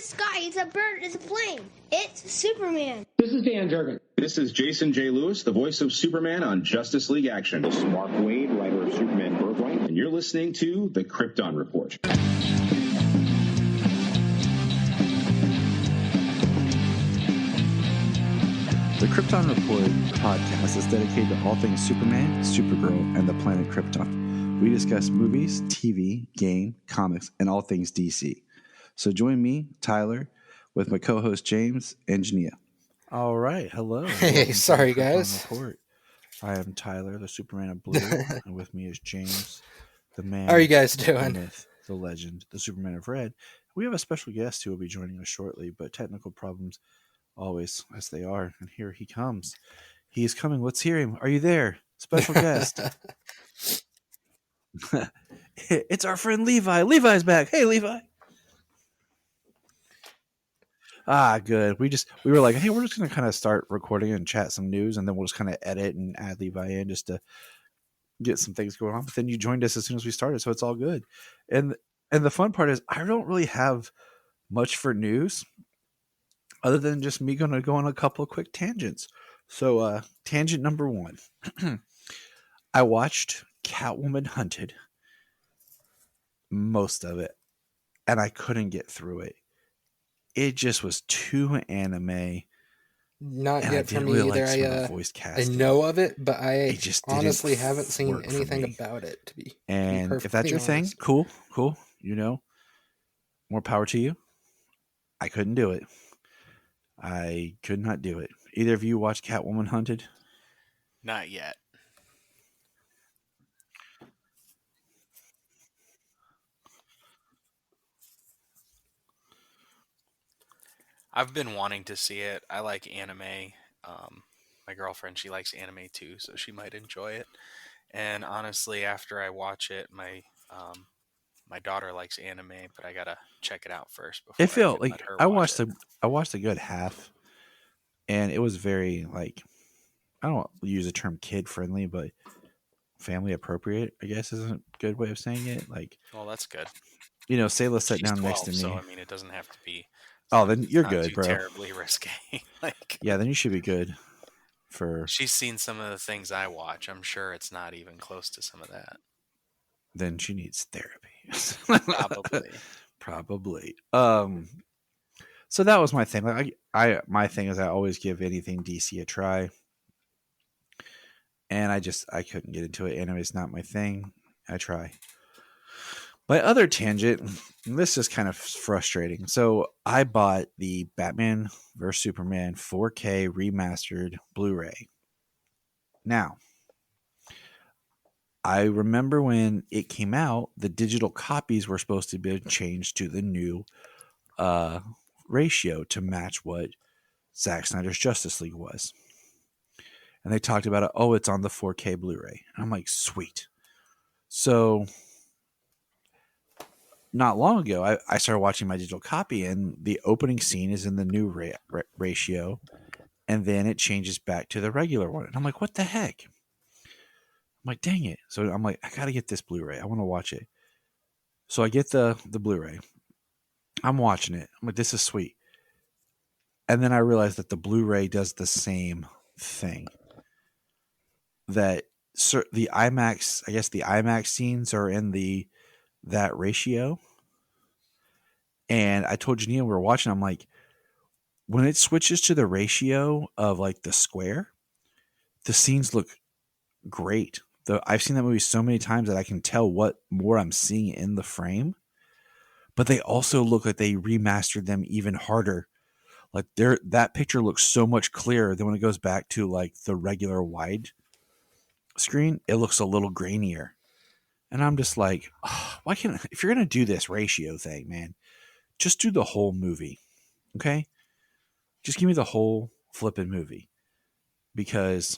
sky. It's a bird. It's a plane. It's Superman. This is Dan Jurgen. This is Jason J. Lewis, the voice of Superman on Justice League Action. This is Mark Wade, writer of Superman Birthright. And you're listening to the Krypton Report. The Krypton Report podcast is dedicated to all things Superman, Supergirl, and the planet Krypton. We discuss movies, TV, game, comics, and all things DC. So join me, Tyler, with my co-host James and Junia. All right, hello. Hey, sorry guys. Report. I am Tyler, the Superman of Blue, and with me is James, the man. How are you guys doing? The myth, the legend, the Superman of Red. We have a special guest who will be joining us shortly, but technical problems always as they are, and here he comes. He is coming. Let's hear him. Are you there? Special guest. It's our friend Levi. Levi's back. Hey, Levi. Good. We were like, hey, we're just gonna kind of start recording and chat some news, and then we'll just kind of edit and add Levi in just to get some things going on. But then you joined us as soon as we started, so it's all good. And the fun part is I don't really have much for news other than just me going to go on a couple of quick tangents. So tangent number one. I watched Catwoman Hunted, most of it, and I couldn't get through it. It just was too anime. Not yet for me either. I know of it, but I honestly haven't seen anything about it. To be and if that's your thing, cool. You know, more power to you. I couldn't do it. I could not do it. Either of you watch Catwoman Hunted? Not yet. I've been wanting to see it. I like anime. My girlfriend, she likes anime too, so she might enjoy it. And honestly, after I watch it, my daughter likes anime, but I gotta check it out first. It felt like I watched a good half, and it was very like, I don't use the term kid friendly, but family appropriate, I guess, is a good way of saying it. Like, well, that's good. You know, Sayla sat down 12, next to me. So I mean, it doesn't have to be. Oh, then you're good, bro. Terribly risque. Yeah, then you should be good. She's seen some of the things I watch. I'm sure it's not even close to some of that. Then she needs therapy. Probably. So that was my thing. Like my thing is I always give anything DC a try, and I couldn't get into it. Anime's not my thing. I try. My other tangent, this is kind of frustrating. So I bought the Batman vs Superman 4K remastered Blu-ray. Now, I remember when it came out, the digital copies were supposed to be changed to the new ratio to match what Zack Snyder's Justice League was. And they talked about it. Oh, it's on the 4K Blu-ray. And I'm like, sweet. So not long ago, I started watching my digital copy, and the opening scene is in the new ratio, and then it changes back to the regular one. And I'm like, what the heck? I'm like, dang it. So I'm like, I got to get this Blu-ray. I want to watch it. So I get the Blu-ray. I'm watching it. I'm like, this is sweet. And then I realized that the Blu-ray does the same thing. That the IMAX, I guess the IMAX scenes are in that ratio. And I told Junia we were watching, I'm like, when it switches to the ratio of like the square, the scenes look great. I've seen that movie so many times that I can tell what more I'm seeing in the frame. But they also look like they remastered them even harder. Like that picture looks so much clearer than when it goes back to like the regular wide screen. It looks a little grainier. And I'm just like, oh, if you're going to do this ratio thing, man, just do the whole movie. Okay? Just give me the whole flipping movie. Because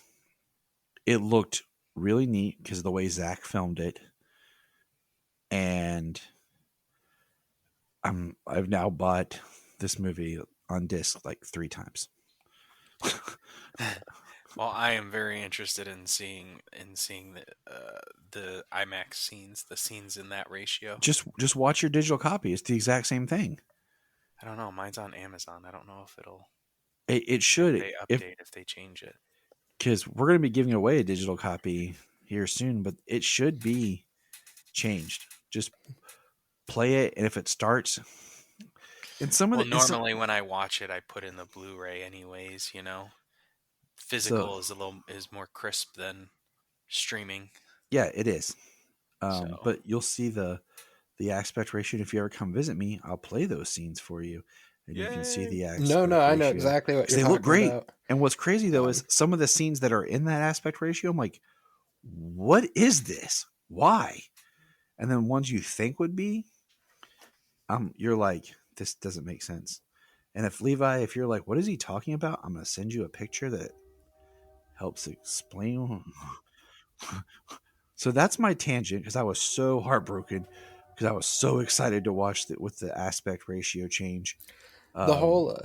it looked really neat because of the way Zach filmed it. And I've now bought this movie on disc like 3 times. Well, I am very interested in seeing the IMAX scenes, the scenes in that ratio. Just watch your digital copy. It's the exact same thing. I don't know. Mine's on Amazon. I don't know if It should they update if they change it. Because we're going to be giving away a digital copy here soon, but it should be changed. Just play it, and if it starts, and normally when I watch it, I put in the Blu-ray anyways. Physical is more crisp than streaming. Yeah, it is. But you'll see the aspect ratio. And if you ever come visit me, I'll play those scenes for you, and you can see the aspect ratio. No, I know exactly what you're talking about. They look great. And what's crazy though is some of the scenes that are in that aspect ratio, I'm like, what is this? Why? And then ones you think would be, you're like, this doesn't make sense. And if you're like, what is he talking about? I'm going to send you a picture that helps explain. So that's my tangent, because I was so heartbroken because I was so excited to watch it with the aspect ratio change. The whole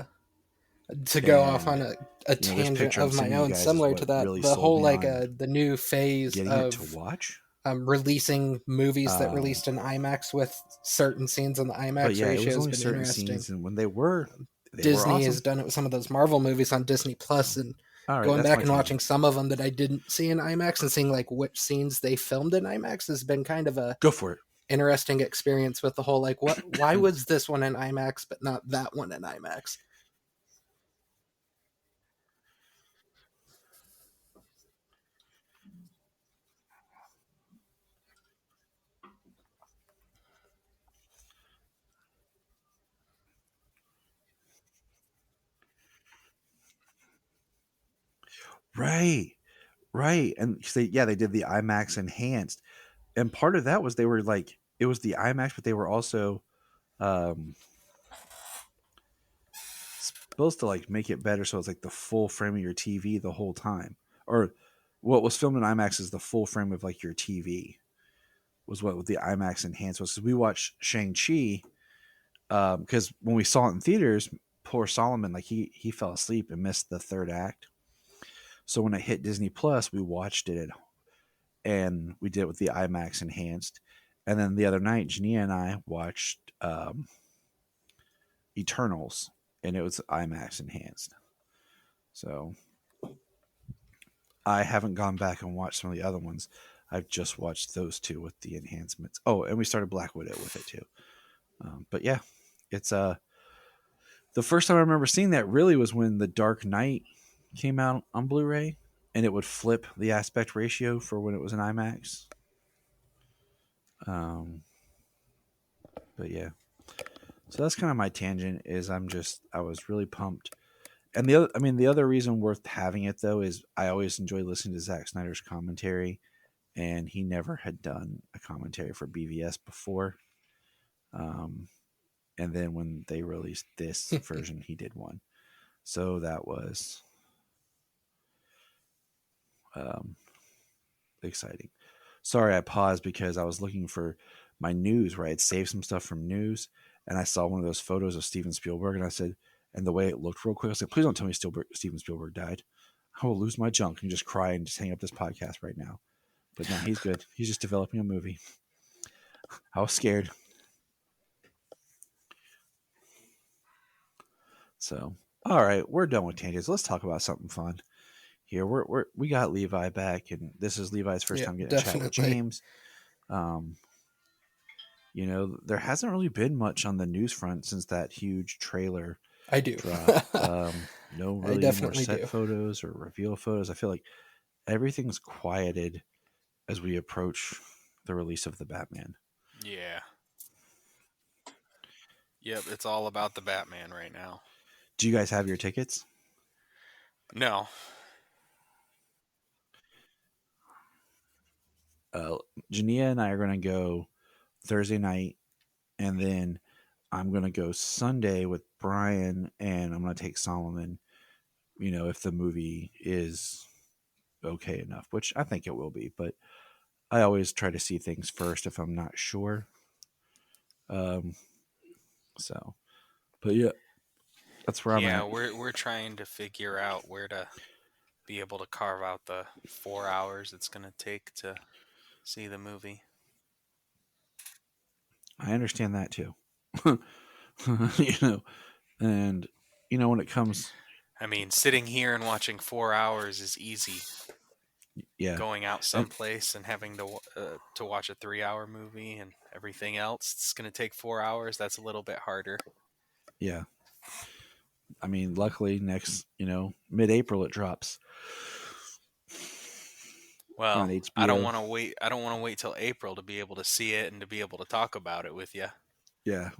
to go off on a tangent of my own, similar to that, really the whole the new phase of to watch. Releasing movies that released in IMAX with certain scenes in the IMAX ratio has been certain interesting. Scenes, and when they were Disney were awesome. has done it with some of those Marvel movies on Disney Plus, and going back and watching some of them that I didn't see in IMAX and seeing like which scenes they filmed in IMAX has been kind of a go for it interesting experience with the whole why was this one in IMAX but not that one in IMAX. Right. And they did the IMAX enhanced, and part of that was they were like, it was the IMAX, but they were also supposed to like make it better, so it's like the full frame of your TV the whole time. Or what was filmed in IMAX is the full frame of like your TV was what the IMAX enhanced was. Because we watched Shang-Chi, because when we saw it in theaters, poor Solomon, like he fell asleep and missed the third act. So when it hit Disney Plus, we watched it and we did it with the IMAX enhanced. And then the other night, Junia and I watched Eternals, and it was IMAX enhanced. So I haven't gone back and watched some of the other ones. I've just watched those two with the enhancements. Oh, and we started Black Widow with it too. But yeah, it's the first time I remember seeing that really was when The Dark Knight came out on Blu-ray, and it would flip the aspect ratio for when it was in IMAX. But yeah, so that's kind of my tangent. Is I was really pumped, and the other reason worth having it though is I always enjoy listening to Zack Snyder's commentary, and he never had done a commentary for BVS before. And then when they released this version, he did one, so that was exciting. Sorry, I paused because I was looking for my news where I had saved some stuff from news, and I saw one of those photos of Steven Spielberg, and I said, and the way it looked real quick, I said, please don't tell me Steven Spielberg died. I will lose my junk and just cry and just hang up this podcast right now. But no, he's good. He's just developing a movie. I was scared. So, all right, we're done with tangents. Let's talk about something fun. Here we got Levi back, and this is Levi's first time getting a chat with James. There hasn't really been much on the news front since that huge trailer. I do. Drop. No really more set photos or reveal photos. I feel like everything's quieted as we approach the release of the Batman. Yeah. Yep, it's all about the Batman right now. Do you guys have your tickets? No. Junia and I are going to go Thursday night, and then I'm going to go Sunday with Brian, and I'm going to take Solomon, if the movie is okay enough, which I think it will be, but I always try to see things first if I'm not sure. But yeah, that's where I'm at. Yeah, we're trying to figure out where to be able to carve out the 4 hours it's going to take to see the movie. I understand that too. you know, and when it comes, I mean, sitting here and watching 4 hours is easy. yeah, Going out and someplace and having to watch a 3 hour movie and everything else, it's going to take 4 hours. That's a little bit harder. yeah. I mean, luckily next, mid-April it drops on Well, I don't HBO. want to wait. I don't want to wait till April to be able to see it and to be able to talk about it with you. Yeah,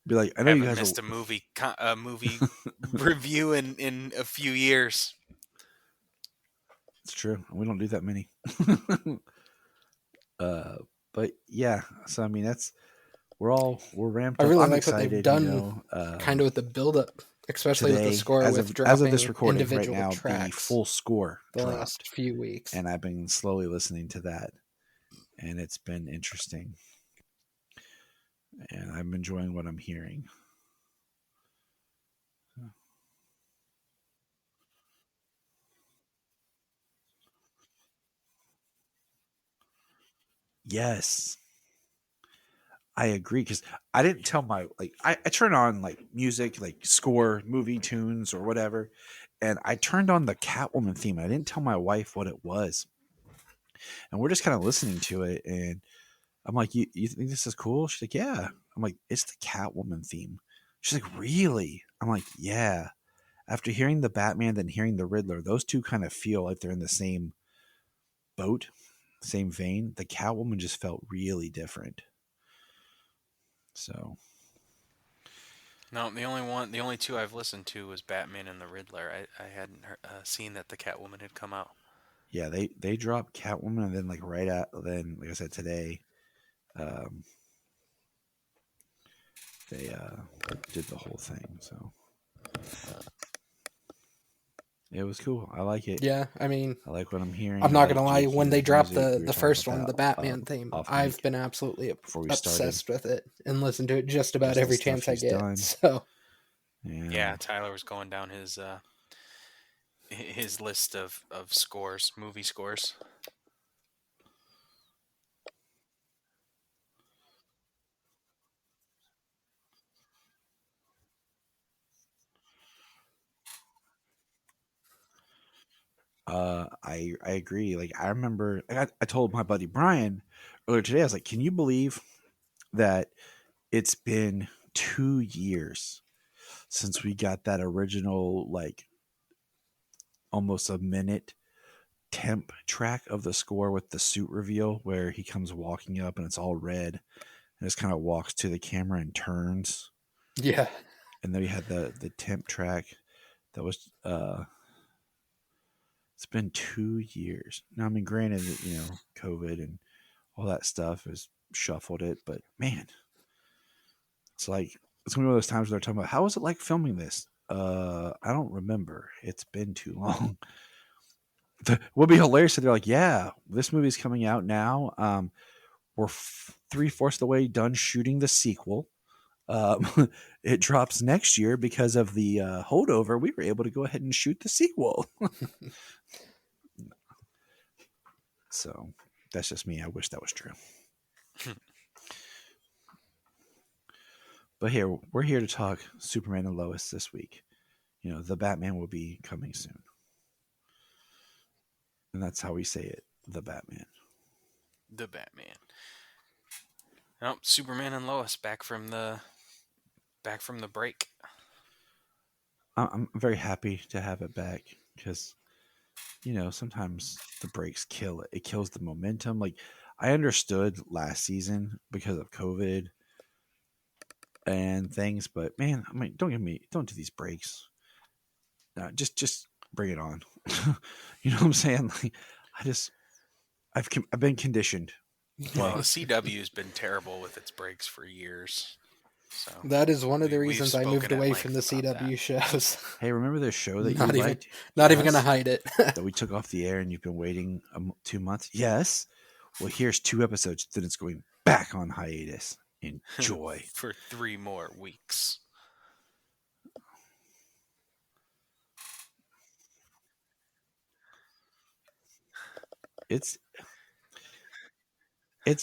be like, I know you Haven't guys missed are. a movie review in a few years. It's true. We don't do that many. uh, but yeah, so I mean, we're ramped I up. really I'm like what they've excited. done, kind of with the build up, especially with the Today, score as with of this dropping recording right individual now, the tracks full score the dropped, last few weeks. and I've been slowly listening to that, and it's been interesting, and I'm enjoying what I'm hearing. Yes, I agree, because I didn't tell my I turn on like music, like score, movie tunes or whatever, and I turned on the Catwoman theme. I didn't tell my wife what it was, and we're just kind of listening to it, and I'm like, you think this is cool? She's like, yeah. I'm like, it's the Catwoman theme. She's like, really? I'm like, yeah. After hearing the Batman, then hearing the Riddler, those two kind of feel like they're in the same boat, same vein. The Catwoman just felt really different. So No, the only two I've listened to was Batman and the Riddler. I hadn't seen that the Catwoman had come out. yeah, they dropped Catwoman, and then like like I said today, um, they did the whole thing. So it was cool. I like it. Yeah, I mean, I like what I'm hearing. I'm I not like gonna lie. J.Q. When they dropped music. We were the talking first about one, that the Batman theme, off I've mic been absolutely before we started. obsessed with it and listen to it just about Just the every stuff chance I he's get. done. So Yeah, Tyler was going down his list of scores, movie scores. I agree. Like I remember, I told my buddy Brian earlier today. I was like, "Can you believe that it's been 2 years since we got that original like almost a minute temp track of the score with the suit reveal where he comes walking up and it's all red and just kind of walks to the camera and turns, yeah, and then we had the temp track that was it's been 2 years now. I mean, granted, COVID and all that stuff has shuffled it, but man, it's like it's one of those times where they're talking about how was it like filming this. I don't remember. It's been too long. Would be hilarious if they're like, yeah, this movie's coming out now. We're 3/4 of the way done shooting the sequel. It drops next year because of the holdover. We were able to go ahead and shoot the sequel. So that's just me. I wish that was true. But here, we're here to talk Superman and Lois this week. The Batman will be coming soon. And that's how we say it, the Batman. The Batman. Nope, Superman and Lois back from the break. I'm very happy to have it back because, sometimes the breaks kill it. It kills the momentum. Like, I understood last season because of COVID and things, but man, I mean, don't do these breaks. Just bring it on. You know what I'm saying? Like, I've been conditioned. Well, the CW has been terrible with its breaks for years. So that is one of the we've reasons I moved spoken at away length from the about CW shows. Hey, remember this show that you Not even, liked? not even Yes. gonna hide it. That we took off the air and you've been waiting 2 months? Yes. Well, here's 2 episodes. Then it's going back on hiatus. Enjoy. for 3 more weeks. It's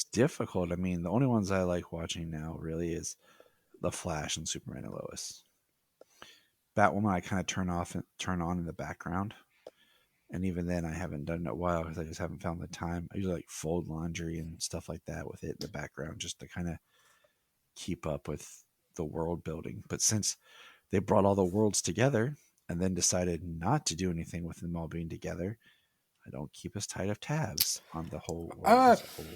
difficult. I mean, the only ones I like watching now really is the Flash and Superman and Lois. Batwoman I kind of turn on in the background, and even then I haven't done it in a while because I just haven't found the time. I usually like fold laundry and stuff like that with it in the background just to kind of keep up with the world building. But since they brought all the worlds together and then decided not to do anything with them all being together, I don't keep as tight of tabs on the whole world as a whole.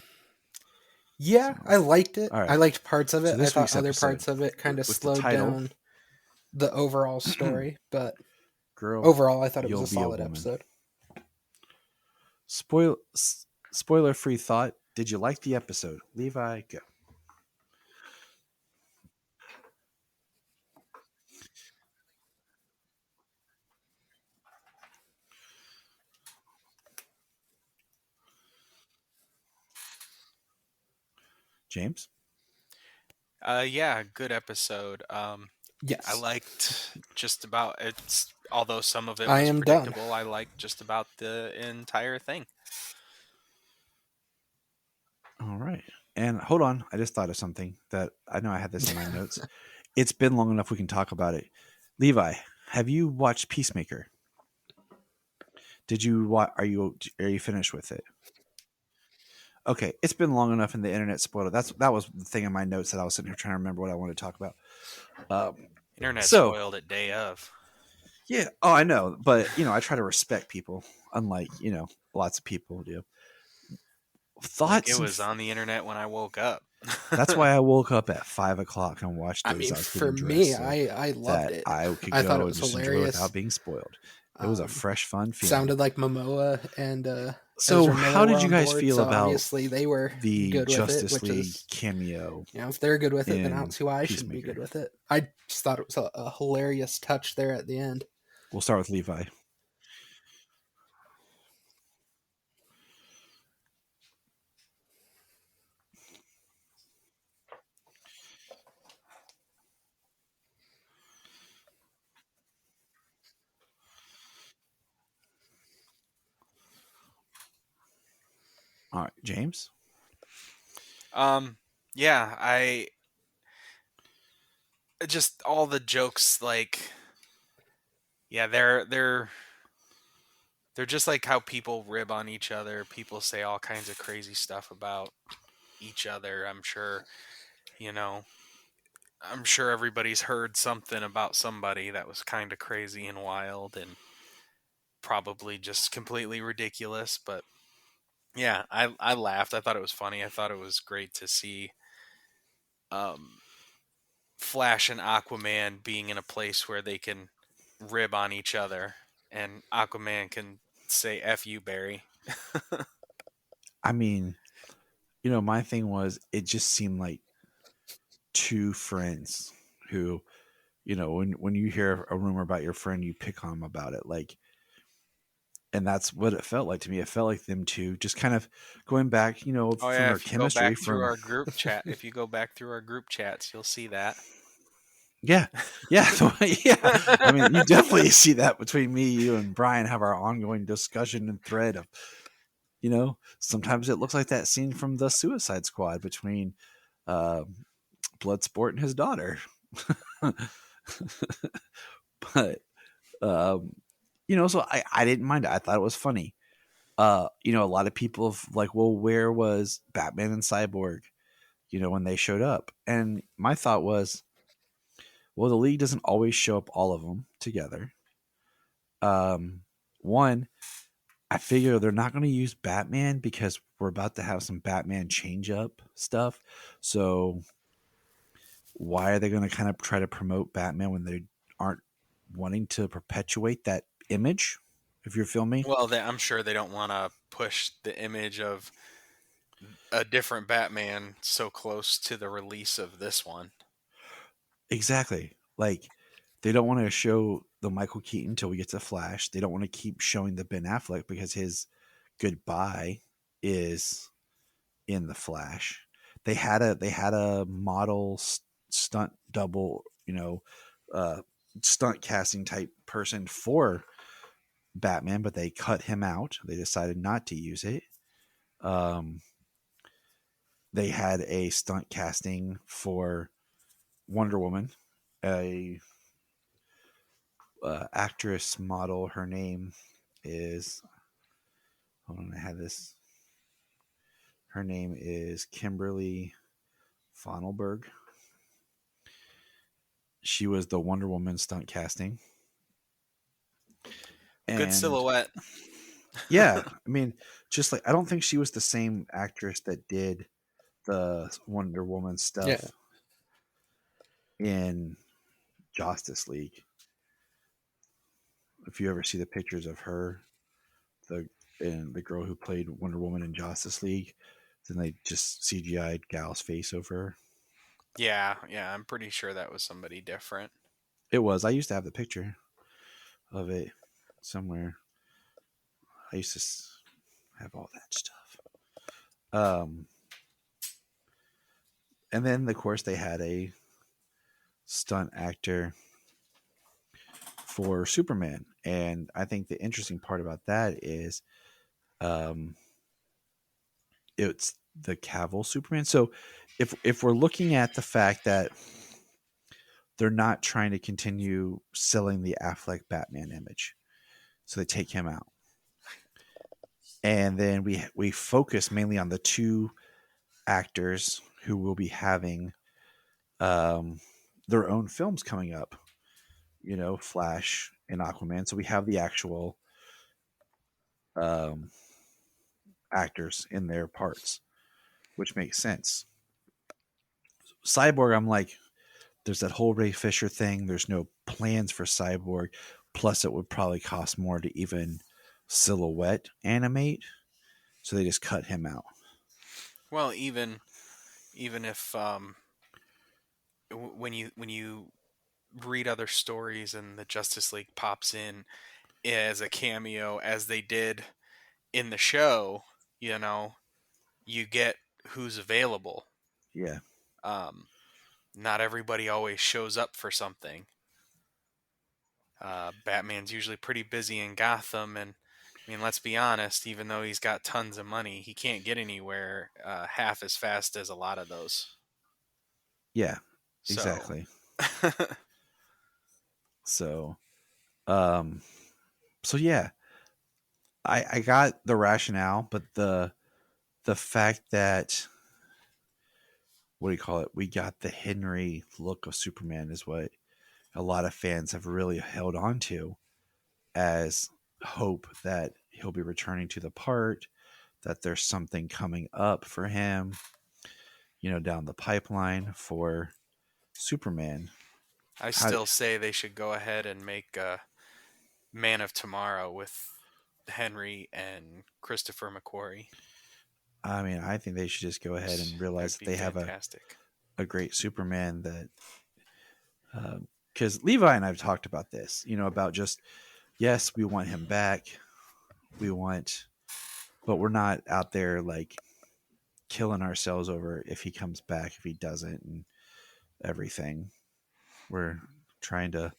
Yeah, so, I liked it. Right. I liked parts of it. So I thought other parts of it kind of slowed down the overall story, but overall I thought it was a solid episode. Spoiler-free thought. Did you like the episode? Levi, go. James? Yeah, good episode. Yes. I liked just about it's. Although some of it was predictable, done. I liked just about the entire thing. All right. And hold on, I just thought of something that I know I had this in my notes. It's been long enough we can talk about it. Levi, have you watched Peacemaker? Did you watch? Are you finished with it? Okay, it's been long enough, and the internet spoiled it. That was the thing in my notes that I was sitting here trying to remember what I wanted to talk about. Internet spoiled it day of. Yeah. Oh, I know, but I try to respect people, unlike lots of people do. Thoughts? Like it was on the internet when I woke up. That's why I woke up at 5 o'clock and watched it. I mean, for me, I loved it. I could go thought it was and just hilarious. Enjoy without being spoiled. It was a fresh, fun feeling. Sounded like Momoa and so how did you guys feel about obviously they were the good Justice with it, League cameo? If they're good with it, then I don't see why I shouldn't be good with it. I just thought it was a hilarious touch there at the end. We'll start with Levi. All right, James. Yeah, I just all the jokes, like, yeah, they're just like how people rib on each other. People say all kinds of crazy stuff about each other. I'm sure everybody's heard something about somebody that was kind of crazy and wild and probably just completely ridiculous, but yeah, I laughed. I thought it was funny. I thought it was great to see Flash and Aquaman being in a place where they can rib on each other and Aquaman can say F you, Barry. I mean, my thing was it just seemed like two friends who, when you hear a rumor about your friend, you pick on them about it. Like, and that's what it felt like to me. It felt like them two just kind of going back, from their chemistry. Through our group chat, if you go back through our group chats, you'll see that. Yeah. Yeah. I mean, you definitely see that between me, you, and Brian have our ongoing discussion and thread of, sometimes it looks like that scene from the Suicide Squad between Bloodsport and his daughter. But, so I didn't mind it. I thought it was funny. A lot of people have like, well, where was Batman and Cyborg, when they showed up? And my thought was, well, the League doesn't always show up all of them together. One, I figure they're not going to use Batman because we're about to have some Batman change up stuff. So why are they going to kind of try to promote Batman when they aren't wanting to perpetuate that image, if you feel me? Well, I'm sure they don't want to push the image of a different Batman so close to the release of this one. Exactly. Like, they don't want to show the Michael Keaton until we get to Flash. They don't want to keep showing the Ben Affleck because his goodbye is in the Flash. They had a model stunt double, stunt casting type person for Batman, but they cut him out. They decided not to use it. They had a stunt casting for Wonder Woman, a actress model. Her name is. Hold on, I had this. Her name is Kimberly Fonelberg. She was the Wonder Woman stunt casting. Good silhouette. Yeah, I mean, just like I don't think she was the same actress that did the Wonder Woman stuff in Justice League. If you ever see the pictures of her, the girl who played Wonder Woman in Justice League, then they just CGI'd Gal's face over her. Yeah, I'm pretty sure that was somebody different. It was. I used to have the picture of it somewhere. I used to have all that stuff. And then of course they had a stunt actor for Superman, and I think the interesting part about that is, it's the Cavill Superman. So if we're looking at the fact that they're not trying to continue selling the Affleck Batman image, so they take him out, and then we focus mainly on the two actors who will be having their own films coming up, Flash and Aquaman. So we have the actual actors in their parts, which makes sense. Cyborg, I'm like, there's that whole Ray Fisher thing. There's no plans for Cyborg. Plus, it would probably cost more to even silhouette animate. So they just cut him out. Well, even if when you read other stories and the Justice League pops in as a cameo as they did in the show, you get who's available. Yeah. Not everybody always shows up for something. Batman's usually pretty busy in Gotham, and I mean, let's be honest, even though he's got tons of money, he can't get anywhere half as fast as a lot of those. Yeah, exactly. So yeah, I got the rationale, but the fact that, what do you call it? We got the Henry look of Superman is what a lot of fans have really held on to as hope that he'll be returning to the part, that there's something coming up for him, down the pipeline for Superman. I still say they should go ahead and make Man of Tomorrow with Henry and Christopher McQuarrie. I mean, I think they should just go ahead and realize that they fantastic. have a great Superman that, because Levi and I have talked about this, about just, yes, we want him back. But we're not out there like killing ourselves over if he comes back, if he doesn't, and everything. We're trying to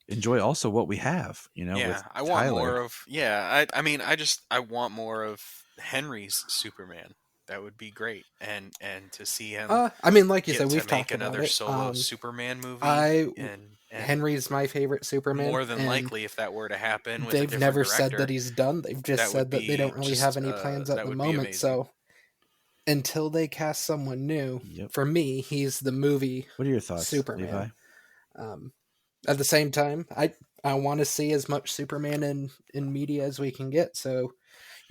enjoy also what we have, Yeah, I want more of. Yeah, I want more of Henry's Superman. That would be great, and to see him. Like you said, we've talked about another it. solo Superman movie. And Henry's my favorite Superman. More than likely, if that were to happen, with they've never said that he's done. They've just said that they don't really have any plans at the moment. So until they cast someone new, for me, he's the movie. What are your thoughts, Superman? Levi? At the same time, I want to see as much Superman in media as we can get. So,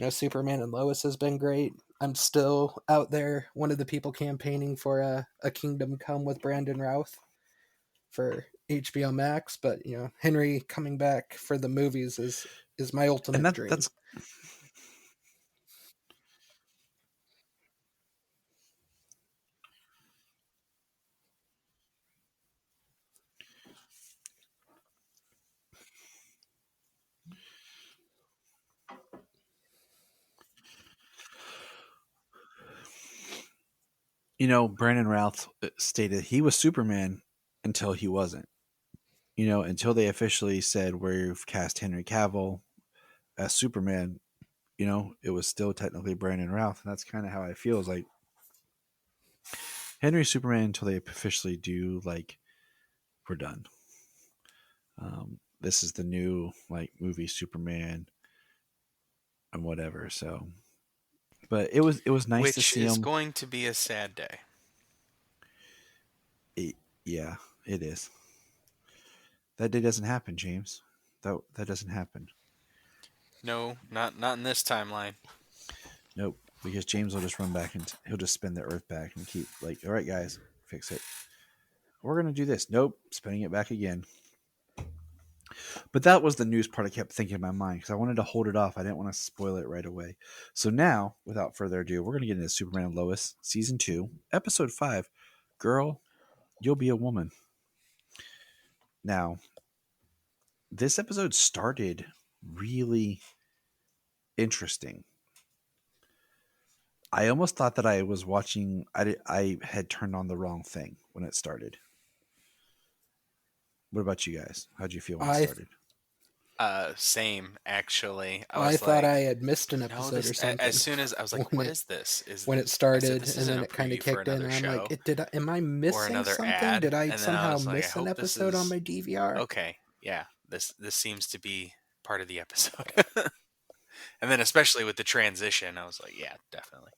Superman and Lois has been great. I'm still out there, one of the people campaigning for a Kingdom Come with Brandon Routh for HBO Max. But Henry coming back for the movies is my ultimate dream. That's... Brandon Routh stated he was Superman until he wasn't. Until they officially said we've cast Henry Cavill as Superman, it was still technically Brandon Routh. And that's kind of how I feel, is like Henry Superman until they officially do, like, we're done. This is the new, like, movie Superman and whatever. So, but it was nice to Which see is him. going to be a sad day. Yeah, it is. That day doesn't happen, James. That doesn't happen. No, not in this timeline. Nope. Because James will just run back and he'll just spin the Earth back and keep like, all right, guys, fix it. We're gonna do this. Nope, spinning it back again. But that was the news part I kept thinking in my mind because I wanted to hold it off. I didn't want to spoil it right away. So now, without further ado, we're gonna get into Superman and Lois, season 2, episode 5. Girl, you'll be a woman. Now, this episode started really interesting. I almost thought that I was watching. I had turned on the wrong thing when it started. What about you guys? How'd you feel when it started? Same actually. I thought I had missed an episode or something. As soon as I was like, "What is this?" When it started, and then it kind of kicked in, and I'm like, "Am I missing something? Ad? Did I And somehow like, miss an episode on my DVR?" Okay, yeah, this seems to be part of the episode. And then, especially with the transition, I was like, "Yeah, definitely."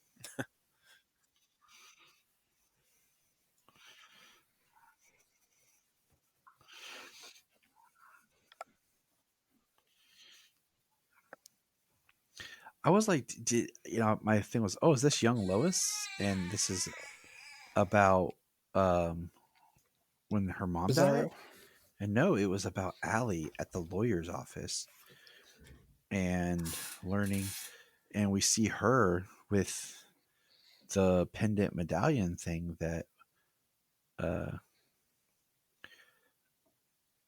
I was like, my thing was, oh, is this young Lois? And this is about when her mom died. And no, it was about Allie at the lawyer's office and learning. And we see her with the pendant medallion thing that,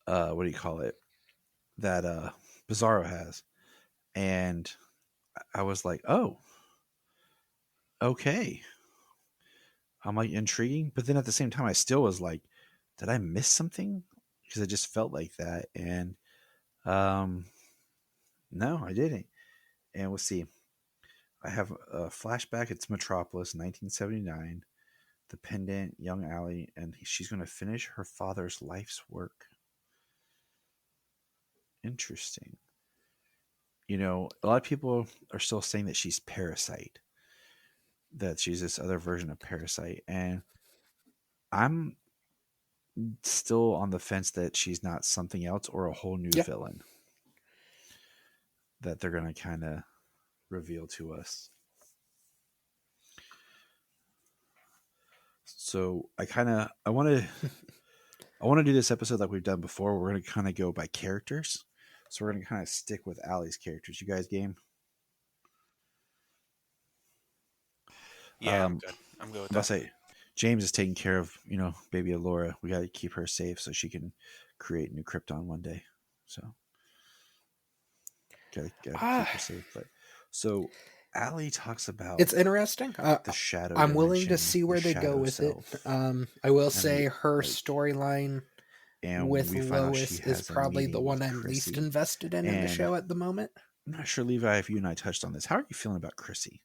what do you call it? That Bizarro has. And I was like, oh, okay. I'm like intriguing. But then at the same time, I still was like, did I miss something? Because it just felt like that. And no, I didn't. And we'll see. I have a flashback. It's Metropolis, 1979. The pendant, young Allie, and she's going to finish her father's life's work. Interesting. You know, a lot of people are still saying that she's Parasite, that she's this other version of Parasite. And I'm still on the fence that she's not something else or a whole new villain that they're going to kind of reveal to us. So I want to do this episode like we've done before. We're going to kind of go by characters. So we're going to kind of stick with Allie's characters. You guys game? Yeah, I'm good. I'm good with that. I'll say James is taking care of, baby Alora. We got to keep her safe so she can create new Krypton one day. So gotta keep her safe. But so Allie talks about it's interesting. The shadow. I'm willing to see where they go with self. it. I will say her storyline with Lois is probably the one I'm least invested in the show at the moment. I'm not sure, Levi, if you and I touched on this. How are you feeling about Chrissy?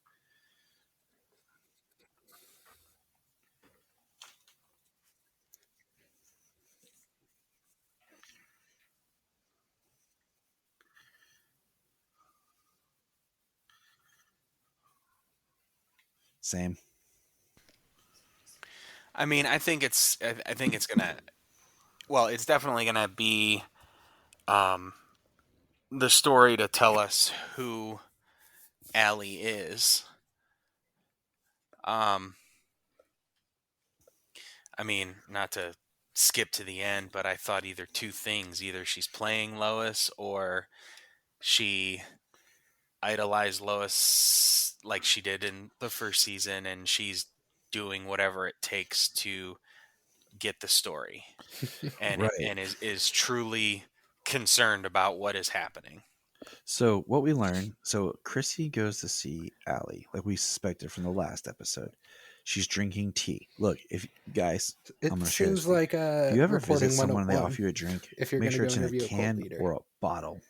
Same. I mean, I think it's gonna. Well, it's definitely gonna be, the story to tell us who Allie is. I mean, not to skip to the end, but I thought either two things: either she's playing Lois, or she idolized Lois like she did in the first season, and she's doing whatever it takes to get the story, and Right. and is truly concerned about what is happening. So what we learn, Chrissy goes to see Allie, like we suspected from the last episode. She's drinking tea. Look, if guys, it I'm gonna share seems this like a if you ever visit reporting someone and they 101 offer you a drink, if you're make gonna sure go it's in a interview a cult can leader. or a bottle.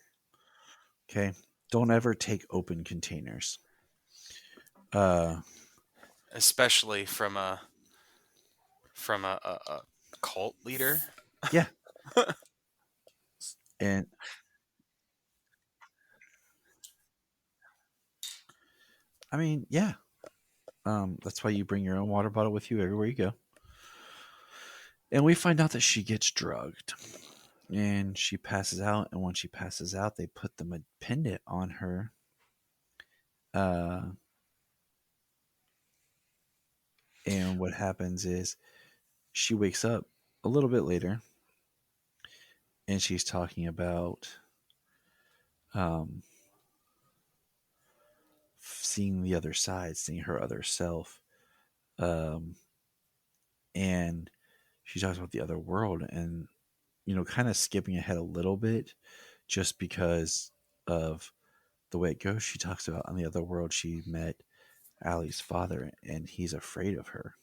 Okay, don't ever take open containers. Especially from a from a cult leader. Yeah. And I mean, yeah. That's why you bring your own water bottle with you everywhere you go. And we find out that she gets drugged and she passes out. And when she passes out, they put the pendant on her. And what happens is she wakes up a little bit later and she's talking about um, seeing the other side, seeing her other self. Um, and she talks about the other world and, kind of skipping ahead a little bit just because of the way it goes. She talks about on the other world, she met Allie's father and he's afraid of her.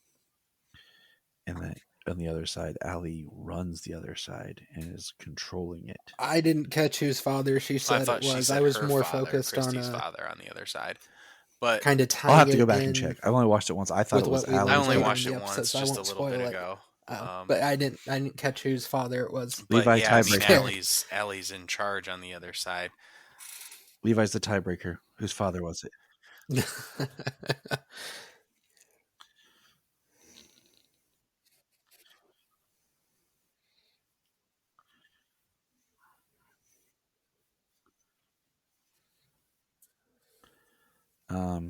And that on the other side, Allie runs the other side and is controlling it. I didn't catch whose father she I said thought it she was. said I was her more father, focused Christy's on father on the other side. But kind of tying I'll have to go it back in and check. I've only watched it once. I thought with it was what we Allie's. I learned only later watched in it the once, episodes. I just a won't little bit spoil it. ago. But I didn't catch whose father it was. But Levi yeah, I mean, tiebreaker. Allie's in charge on the other side. Levi's the tiebreaker. Whose father was it?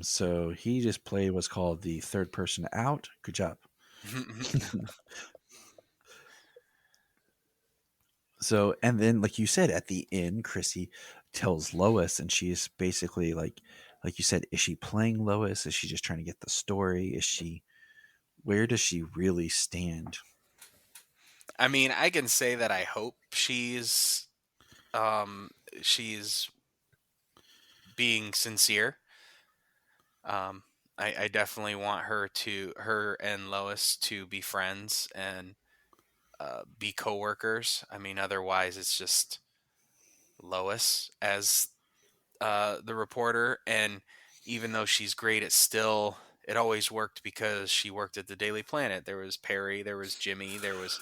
So he just played what's called the third person out. Good job. So, and then, like you said, at the end, Chrissy tells Lois, and she's basically like you said, is she playing Lois? Is she just trying to get the story? Where does she really stand? I mean, I can say that I hope she's being sincere. Um, I definitely want her and Lois to be friends and be coworkers. I mean, otherwise it's just Lois as the reporter, and even though she's great, it always worked because she worked at the Daily Planet. There was Perry, there was Jimmy, there was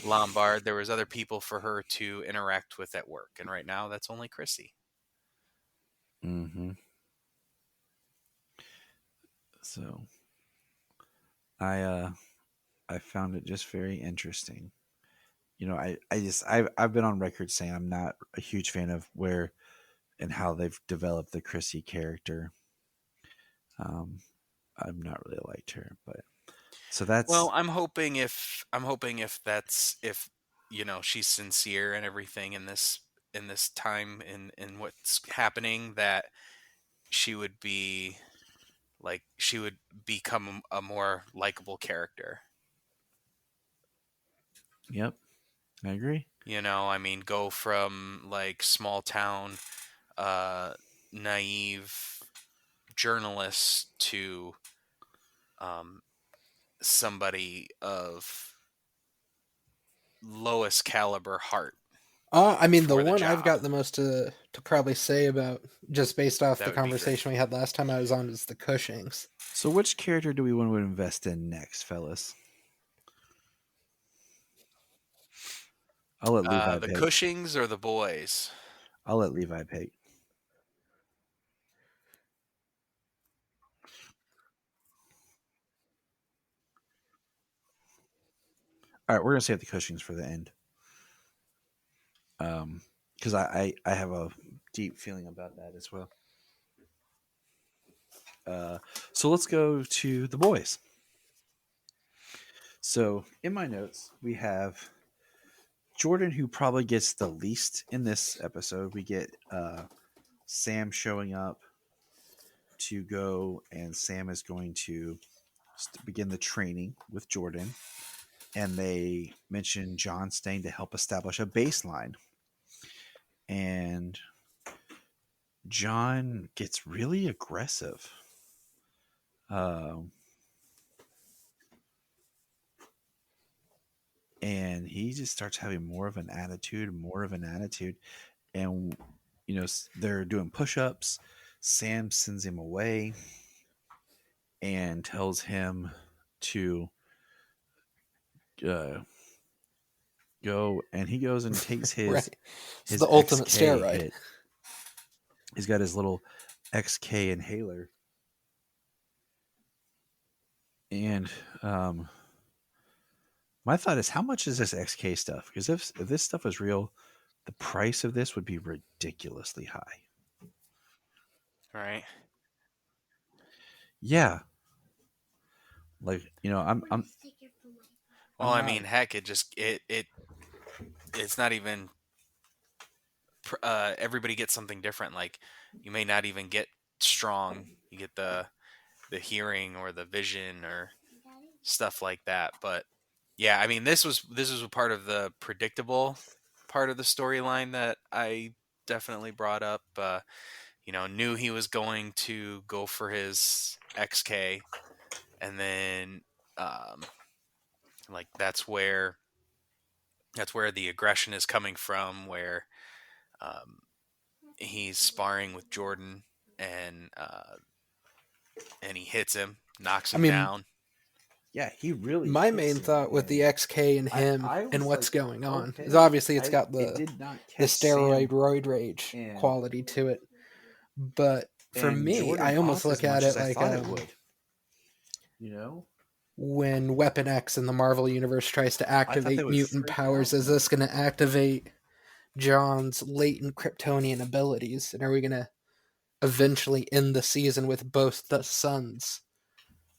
Lombard, there was other people for her to interact with at work, and right now that's only Chrissy. Mm-hmm. So, I found it just very interesting. I've been on record saying I'm not a huge fan of where and how they've developed the Chrissy character. I've not really liked her, but so that's Well, I'm hoping if she's sincere and everything in this time in what's happening, that she would be she would become a more likable character. yep, I agree. I mean, go from like small town, uh, naive journalist to um, somebody of lowest caliber heart I mean, the for the one I've job. got the most to probably say about, just based off That the would be conversation great. we had last time I was on, is the Cushings. So, which character do we want to invest in next, fellas? I'll let Levi The pick. Cushings or the boys? I'll let Levi pick. All right, we're gonna save the Cushings for the end. Because I have a deep feeling about that as well. So let's go to the boys. So in my notes, we have Jordan, who probably gets the least in this episode. We get Sam showing up to go, and Sam is going to begin the training with Jordan. And they mention John staying to help establish a baseline. And John gets really aggressive. And he just starts having more of an attitude, and they're doing push-ups. Sam sends him away and tells him to uh, go, and he goes and takes his Right. It's his the ultimate XK steroid. hit. He's got his little XK inhaler, and my thought is, how much is this XK stuff? Because if this stuff is real, the price of this would be ridiculously high. Right. Yeah, like Well, I'm I not. mean, heck, it's not even. Everybody gets something different. Like you may not even get strong. You get the hearing or the vision or stuff like that. But yeah, I mean, this was a part of the predictable part of the storyline that I definitely brought up. Knew he was going to go for his XK, and then um, like that's where the aggression is coming from, where um, he's sparring with Jordan, and he hits him, knocks I him mean, down. Yeah, he really. my hits main him, thought with the and XK and him I and was what's like, going on okay, is obviously it's got it the did not the catch steroid Sam roid rage and quality to it. But for and me, Jordan I almost off as look at much it as I like thought it would. You know, when Weapon X in the Marvel Universe tries to I thought they activate would mutant freak powers, out is more. this going to activate John's latent Kryptonian abilities? And are we going to eventually end the season with both the sons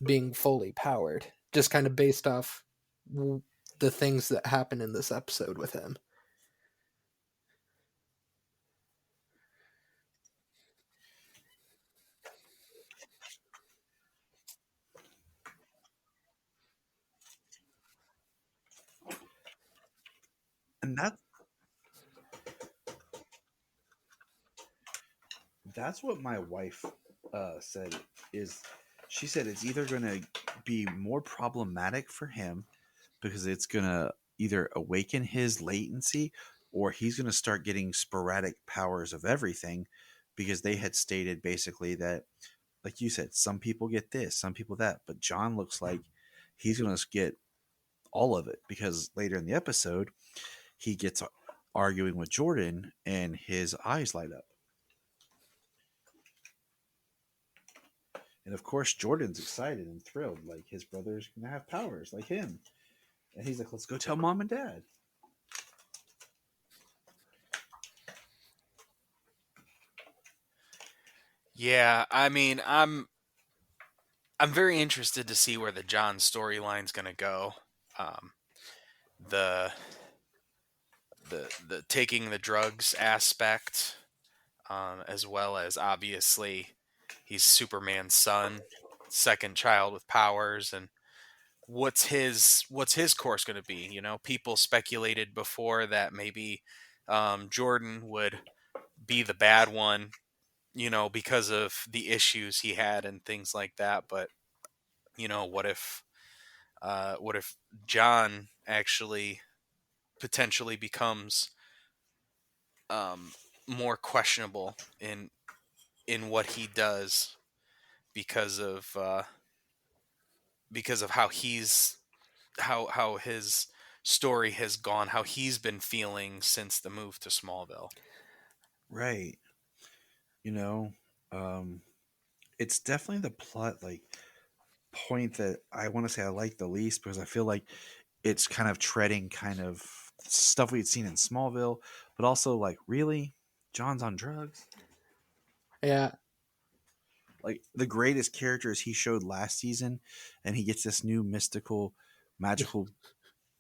being fully powered? Just kind of based off the things that happen in this episode with him. And that's what my wife said. Is she said it's either going to be more problematic for him because it's going to either awaken his latency, or he's going to start getting sporadic powers of everything, because they had stated basically that, like you said, some people get this, some people that, but John looks like he's going to get all of it, because later in the episode he gets arguing with Jordan and his eyes light up. And of course, Jordan's excited and thrilled, like his brother's going to have powers like him. And he's like, let's go tell mom and dad. Yeah, I mean, I'm very interested to see where the John storyline's going to go. Um, the the taking the drugs aspect, as well as obviously he's Superman's son, second child with powers, and what's his course going to be? People speculated before that maybe Jordan would be the bad one, because of the issues he had and things like that. But what if John actually potentially becomes um, more questionable in what he does because of how his story has gone, how he's been feeling since the move to Smallville. Right. You know, um, it's definitely the plot, like, point that I want to say I like the least, because I feel like it's kind of treading kind of stuff we'd seen in Smallville, but also like, really, John's on drugs. Yeah, Like, the greatest characters he showed last season, and he gets this new mystical, magical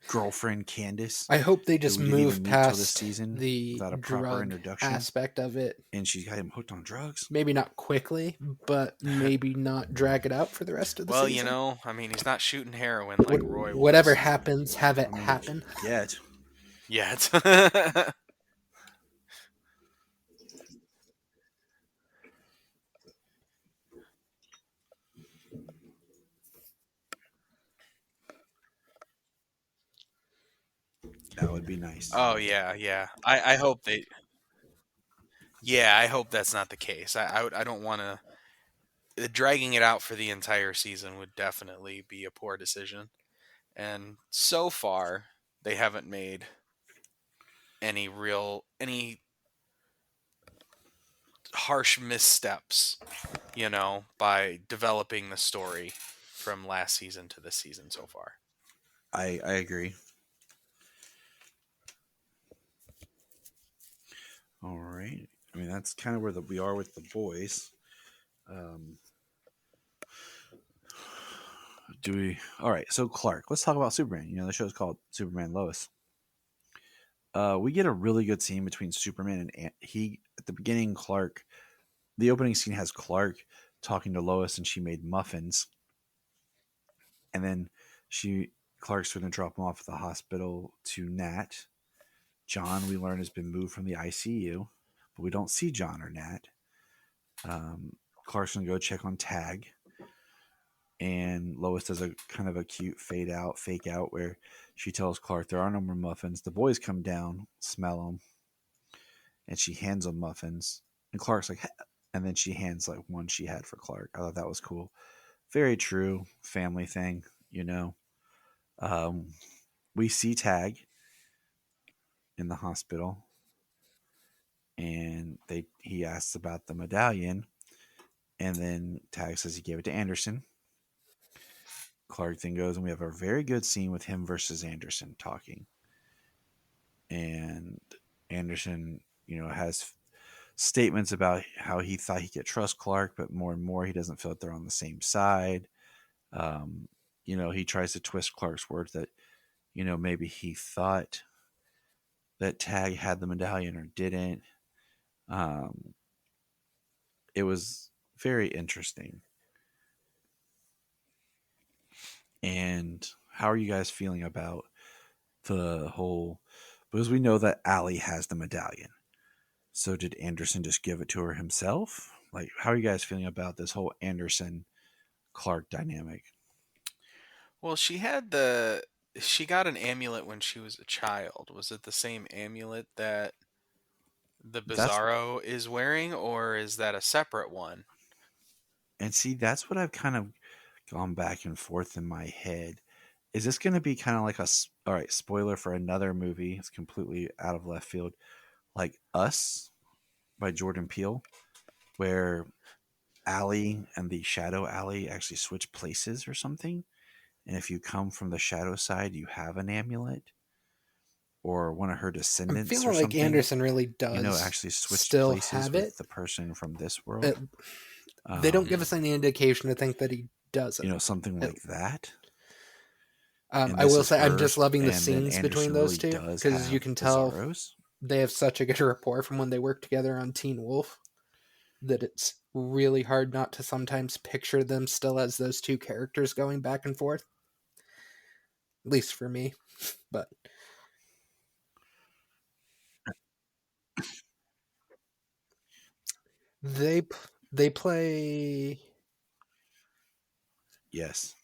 girlfriend, Candace, I hope they that just we didn't even move meet till this past season the without a proper drug introduction. aspect of it. And she's got him hooked on drugs. Maybe not quickly, but maybe not drag it out for the rest of the Well, season. I mean, he's not shooting heroin like Roy was. Whatever happens, have it happen. Yet. Yet. That would be nice. Oh yeah, yeah. I hope they. Yeah, I hope that's not the case. I don't want to. Dragging it out for the entire season would definitely be a poor decision. And so far, they haven't made any harsh missteps, by developing the story from last season to this season so far. I agree. All right. I mean, that's kind of where we are with the boys. All right. So Clark, let's talk about Superman. The show's called Superman Lois. We get a really good scene between Superman and at the beginning. Clark, the opening scene has Clark talking to Lois, and she made muffins, and then Clark's going to drop him off at the hospital to Nat. John, we learn, has been moved from the ICU, but we don't see John or Nat. Clark's going to go check on Tag, and Lois does a kind of a cute fake out where she tells Clark there are no more muffins. The boys come down, smell them, and she hands them muffins. And Clark's like, and then she hands like one she had for Clark. I thought that was cool. Very true family thing, We see Tag in the hospital, and he asks about the medallion, and then Tag says he gave it to Anderson. Clark then goes, and we have a very good scene with him versus Anderson talking. And Anderson, has statements about how he thought he could trust Clark, but more and more he doesn't feel that they're on the same side. He tries to twist Clark's words that, maybe he thought that Tag had the medallion or didn't. It was very interesting. And how are you guys feeling about the whole, because we know that Allie has the medallion. So did Anderson just give it to her himself? Like, how are you guys feeling about this whole Anderson Clark dynamic? Well, she got an amulet when she was a child. Was it the same amulet that the Bizarro is wearing, or is that a separate one? And see, that's what I've kind of gone back and forth in my head. Is this going to be kind of like all right, spoiler for another movie, it's completely out of left field, like Us by Jordan Peele, where Allie and the Shadow Allie actually switch places or something, and if you come from the shadow side, you have an amulet, or one of her descendants. I'm feeling or like something, Anderson really does actually switch still places have with it. the person from this world. They don't give us any indication to think that he doesn't. Something like that. I will say I'm just loving the scenes between those two, because you can tell they have such a good rapport from when they worked together on Teen Wolf that it's really hard not to sometimes picture them still as those two characters going back and forth. At least for me. But they play... Yes.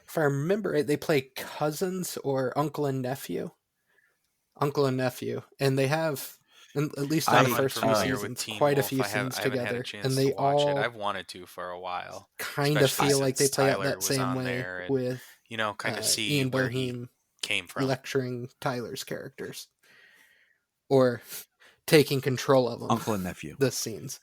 If I remember it, they play cousins or uncle and nephew. Uncle and nephew. And they have, at least on the first few seasons, quite a few scenes together. And they all... I've wanted to for a while. Kind of feel like they play out that same way with kind of see Ian where Boheim he came from. Lecturing Tyler's characters. Or taking control of them. Uncle and nephew. The scenes.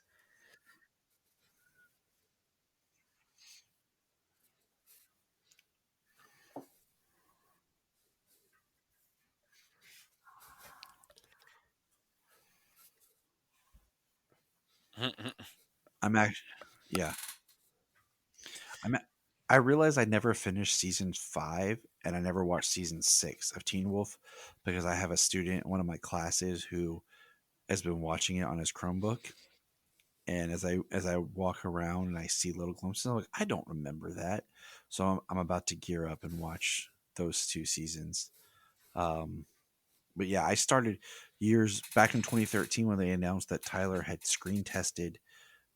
I realized I never finished season 5, and I never watched season 6 of Teen Wolf because I have a student in one of my classes who has been watching it on his Chromebook. And as I walk around and I see little glimpses, I'm like, I don't remember that. So I'm about to gear up and watch those 2 seasons. But yeah, I started years back in 2013 when they announced that Tyler had screen tested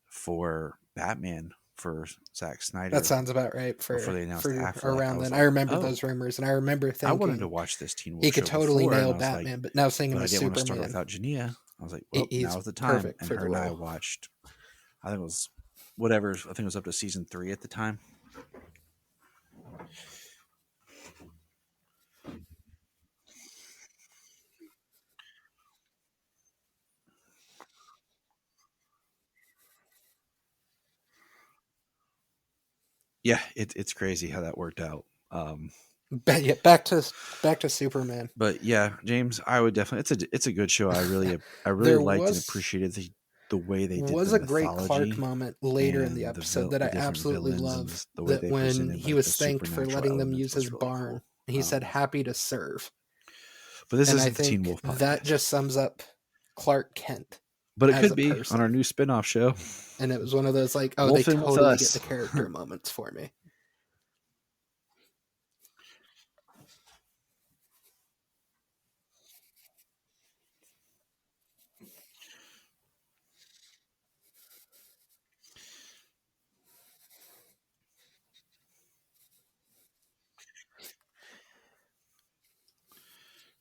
for Batman for Zack Snyder. That sounds about right for they announced Affleck. Around then. I remember those rumors, and I remember thinking I wanted to watch this Teen Wolf. He could totally before, nail Batman, but now seeing him as Superman, I didn't want to start without Junia. I was like, well, now's the time. And her and I watched. I think it was whatever. I think it was up to season 3 at the time. Yeah, it's crazy how that worked out. But yeah, back to Superman. But yeah, James, I would definitely. It's a good show. I really There liked and appreciated the way they did the was a great Clark mythology moment later in the and episode that the I different absolutely villains and love. the way That they when presented he like the was thanked for supernatural letting them elements use was his really barn, cool. he said, "Happy to serve." But this And I isn't the Teen think Wolf that podcast. just sums up Clark Kent But it as could a be on our person. new spin-off show. And it was one of those like, oh, they Wolf in with totally get us. the character moments for me.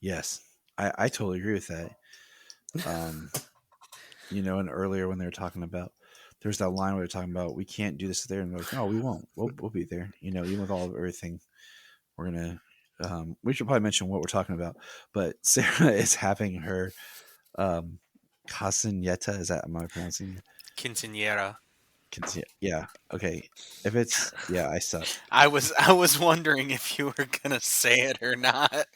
Yes, I totally agree with that. And earlier when they were talking about, there's that line where they're talking about we can't do this there, and they're like, no, we won't. We'll be there. Even with all of everything, we're gonna. We should probably mention what we're talking about. But Sarah is having her Casineta. Is that am I pronouncing it? Quinceañera. Yeah. Okay. If it's I suck. I was wondering if you were gonna say it or not.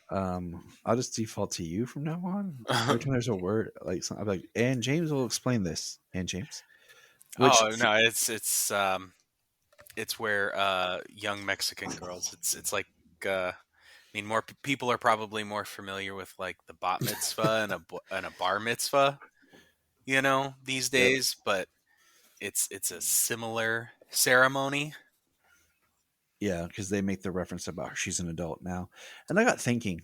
I'll just default to you from now on. Every time there's a word like something, I'm like, and James will explain this. And James, which Oh no, it's where young Mexican girls. It's like I mean, people are probably more familiar with like the bat mitzvah and a bar mitzvah, these yep, days. But it's a similar ceremony. yeah, because they make the reference about she's an adult now, and I got thinking,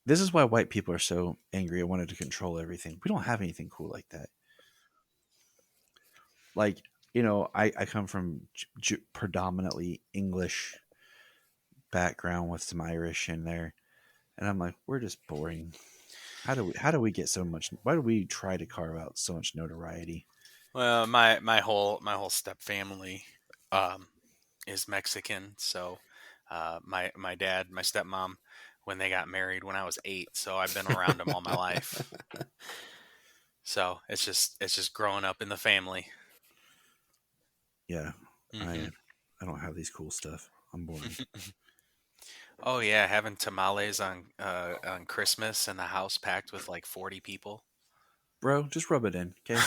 this is why white people are so angry and wanted to control everything. We don't have anything cool like that. Like I come from predominantly English background with some Irish in there, and I'm like, we're just boring. How do we get so much? Why do we try to carve out so much notoriety? Well, my whole step family um, is Mexican, so my dad, my stepmom, when they got married when I was 8, so I've been around them all my life. So it's just growing up in the family. Yeah, Hmm. I don't have these cool stuff. I'm boring, Oh yeah, having tamales on Christmas and the house packed with like 40 people. bro. Just rub it in, okay?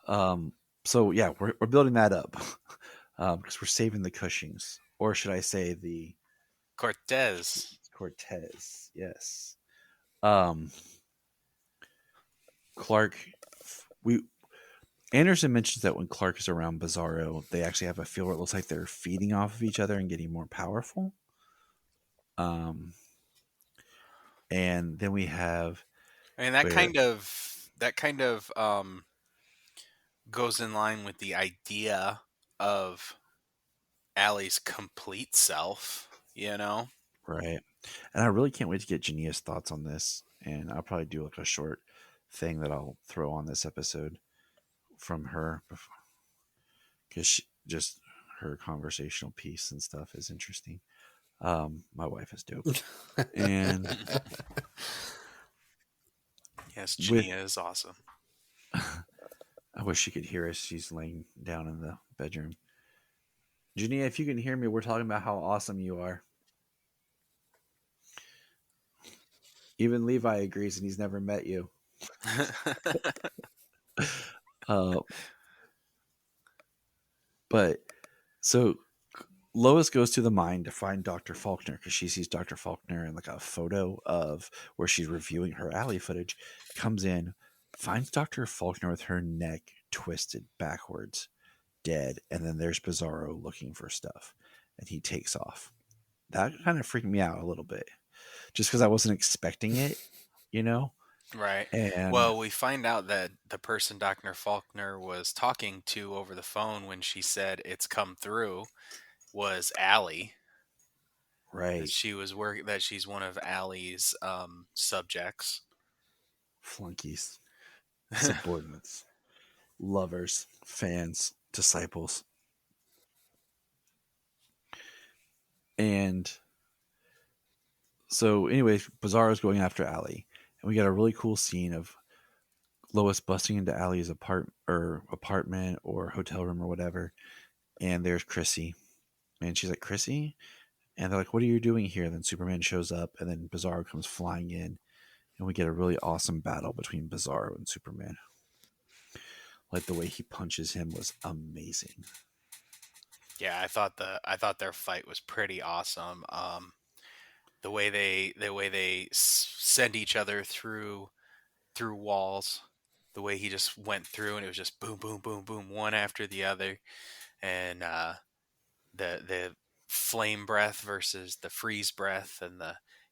Um. So yeah, we're building that up because we're saving the Cushings, or should I say the Cortez. Cortez? Yes. Um. Clark. We Anderson mentions that when Clark is around Bizarro, they actually have a feel where it looks like they're feeding off of each other and getting more powerful. Um. And then we have I mean that where kind of that kind of goes in line with the idea of Allie's complete self. right, and I really can't wait to get Jania's thoughts on this. And I'll probably do like a short thing that I'll throw on this episode from her because just her conversational piece and stuff is interesting. My wife is dope, and Yes, with Junia is awesome. I wish she could hear us. She's laying down in the bedroom. Jania, if you can hear me, we're talking about how awesome you are. Even Levi agrees, and he's never met you. Uh, but so Lois goes to the mine to find Dr. Faulkner because she sees Dr. Faulkner in like a photo of where she's reviewing her alley footage. Comes in, finds Dr. Faulkner with her neck twisted backwards, dead, and then there's Bizarro looking for stuff, and he takes off. That kind of freaked me out a little bit, just because I wasn't expecting it, you know. Right. And Well, we find out that the person Dr. Faulkner was talking to over the phone when she said it's come through was Allie. That right, that she's one of Allie's subjects. flunkies, subordinates, lovers, fans, disciples, and so, anyways, Bizarro's going after Allie, and we got a really cool scene of Lois busting into Allie's apartment or hotel room or whatever, and there's Chrissy, and she's like, Chrissy, and they're like, what are you doing here? And then Superman shows up, and then Bizarro comes flying in, and we get a really awesome battle between Bizarro and Superman. Like the way he punches him was amazing. Yeah, I thought their fight was pretty awesome. The way they send each other through walls, the way he just went through, and it was just boom, boom, boom, boom, one after the other, and the flame breath versus the freeze breath, and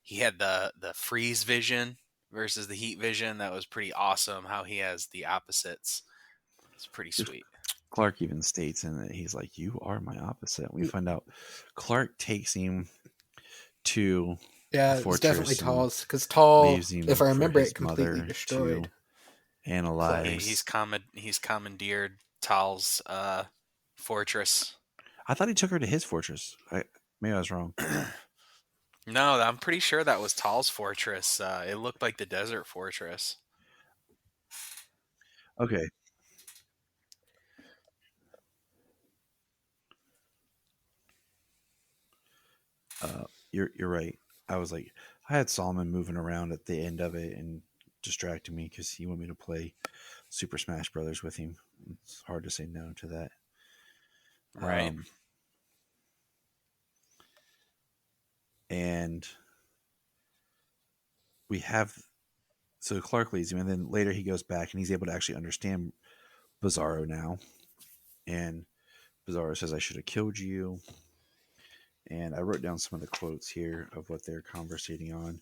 he had the freeze vision versus the heat vision. That was pretty awesome. How he has the opposites. It's pretty sweet. Clark even states in it, he's like, you are my opposite. We find out Clark takes him to Yeah, the it's fortress definitely and Tall's, because Tall, leaves him if I for remember his it, completely mother destroyed. to analyze. He's commandeered Tal's fortress. I thought he took her to his fortress. Maybe I was wrong. No, I'm pretty sure that was Tal's fortress. It looked like the desert fortress. Okay. You're right. I was like, I had Solomon moving around at the end of it and distracting me because he wanted me to play Super Smash Brothers with him. It's hard to say no to that. Right. And we have, so Clark leads him, and then later he goes back and he's able to actually understand Bizarro now. And Bizarro says, I should have killed you. And I wrote down some of the quotes here of what they're conversating on.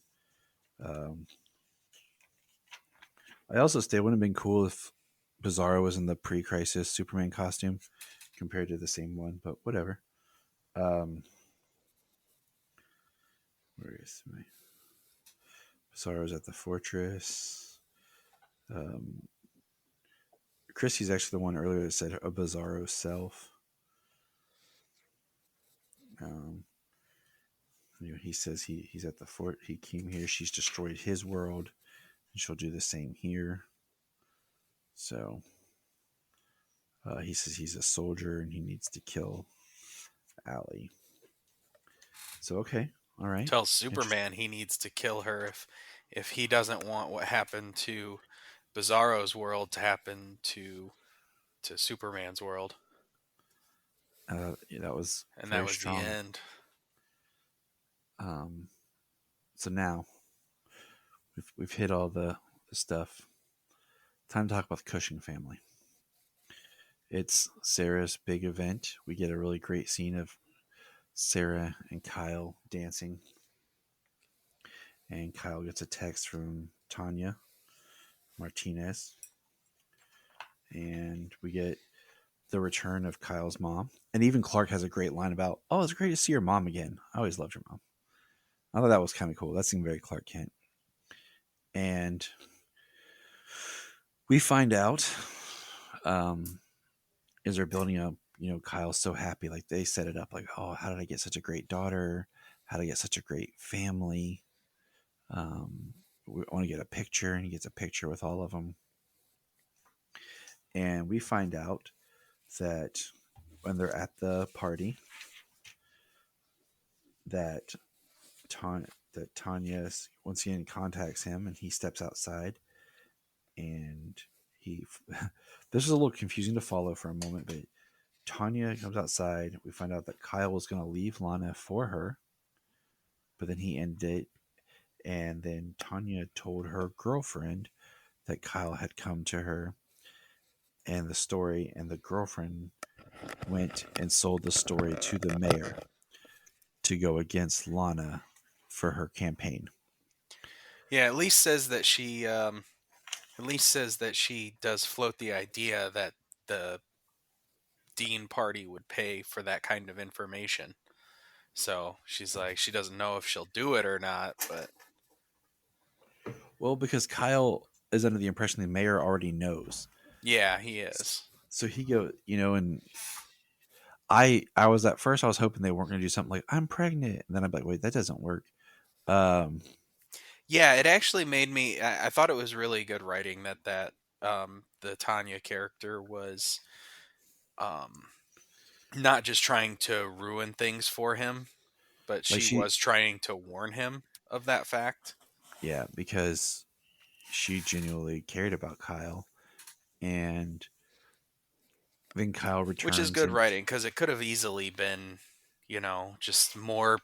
I also stated it would have been cool if Bizarro was in the pre-crisis Superman costume compared to the same one, but whatever. Where is my Bizarro's at the fortress? Chrissy's actually the one earlier that said a Bizarro self. He says he's at the fort. He came here. She's destroyed his world, and she'll do the same here. So he says he's a soldier and he needs to kill Allie. So okay, all right. Tell Superman he needs to kill her if he doesn't want what happened to Bizarro's world to happen to Superman's world. Yeah, that was and that was strong. The end. So now we've hit all the stuff. Time to talk about the Cushing family. It's Sarah's big event. We get a really great scene of Sarah and Kyle dancing. And Kyle gets a text from Tanya Martinez. And we get the return of Kyle's mom. And even Clark has a great line about, oh, it's great to see your mom again. I always loved your mom. I thought that was kind of cool. That seemed very Clark Kent. And we find out as they're building up, Kyle's so happy. Like they set it up like, oh, how did I get such a great daughter? How did I get such a great family? We want to get a picture, and he gets a picture with all of them. And we find out that when they're at the party, that Tanya once again contacts him, and he steps outside, and this is a little confusing to follow for a moment, but Tanya comes outside. We find out that Kyle was going to leave Lana for her, but then he ended it, and then Tanya told her girlfriend that Kyle had come to her and the story, and the girlfriend went and sold the story to the mayor to go against Lana for her campaign. Yeah, at least says that she does float the idea that the Dean party would pay for that kind of information. So she's like, she doesn't know if she'll do it or not, but well, because Kyle is under the impression the mayor already knows. Yeah, he is. So he and I was at first I was hoping they weren't going to do something like I'm pregnant, and then I'm like, wait, that doesn't work. Yeah, it actually made me. I thought it was really good writing that the Tanya character was not just trying to ruin things for him, but Like she was trying to warn him of that fact. yeah, because she genuinely cared about Kyle, and then Kyle returns. Which is good writing, because it could have easily been, just more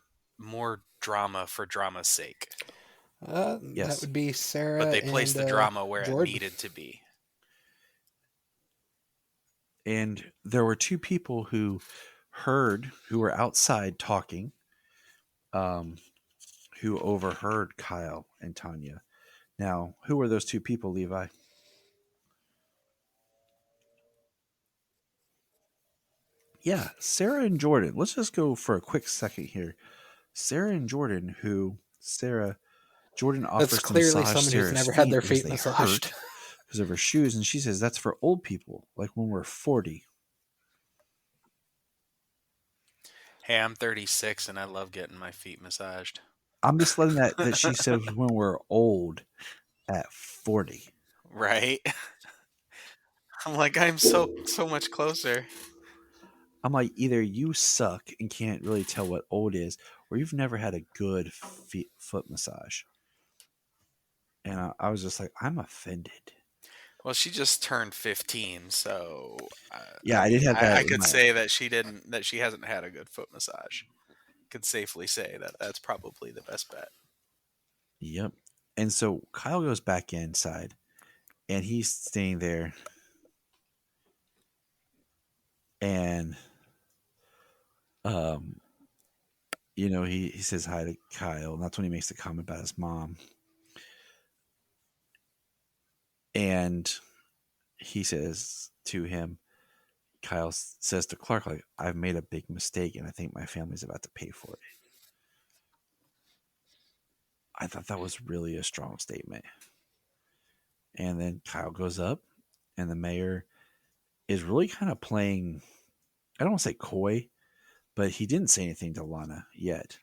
drama for drama's sake. That would be Sarah. But they placed the drama where Jordan. it needed to be. And there were two people who were outside talking, who overheard Kyle and Tanya. Now, who were those two people, Levi? Yeah, Sarah and Jordan. Let's just go for a quick second here. Sarah and Jordan, Jordan offers That's to clearly massage someone who's Sarah's never had their because feet they massaged. hurt because of her shoes, and she says that's for old people, like when we're 40. Hey, I'm 36 and I love getting my feet massaged. I'm just letting that she says when we're old at 40. Right? I'm like, I'm so much closer. I'm like, either you suck and can't really tell what old is, or you've never had a good foot massage. And I was just like, I'm offended. Well, she just turned 15, so yeah, I did have that. I could say that she hasn't had a good foot massage. Could safely say that that's probably the best bet. Yep. And so Kyle goes back inside, and he's staying there, and he says hi to Kyle, and that's when he makes the comment about his mom. And he says to him, Kyle says to Clark, like, I've made a big mistake, and I think my family's about to pay for it. I thought that was really a strong statement. And then Kyle goes up, and the mayor is really kind of playing, I don't want to say coy, but he didn't say anything to Lana yet.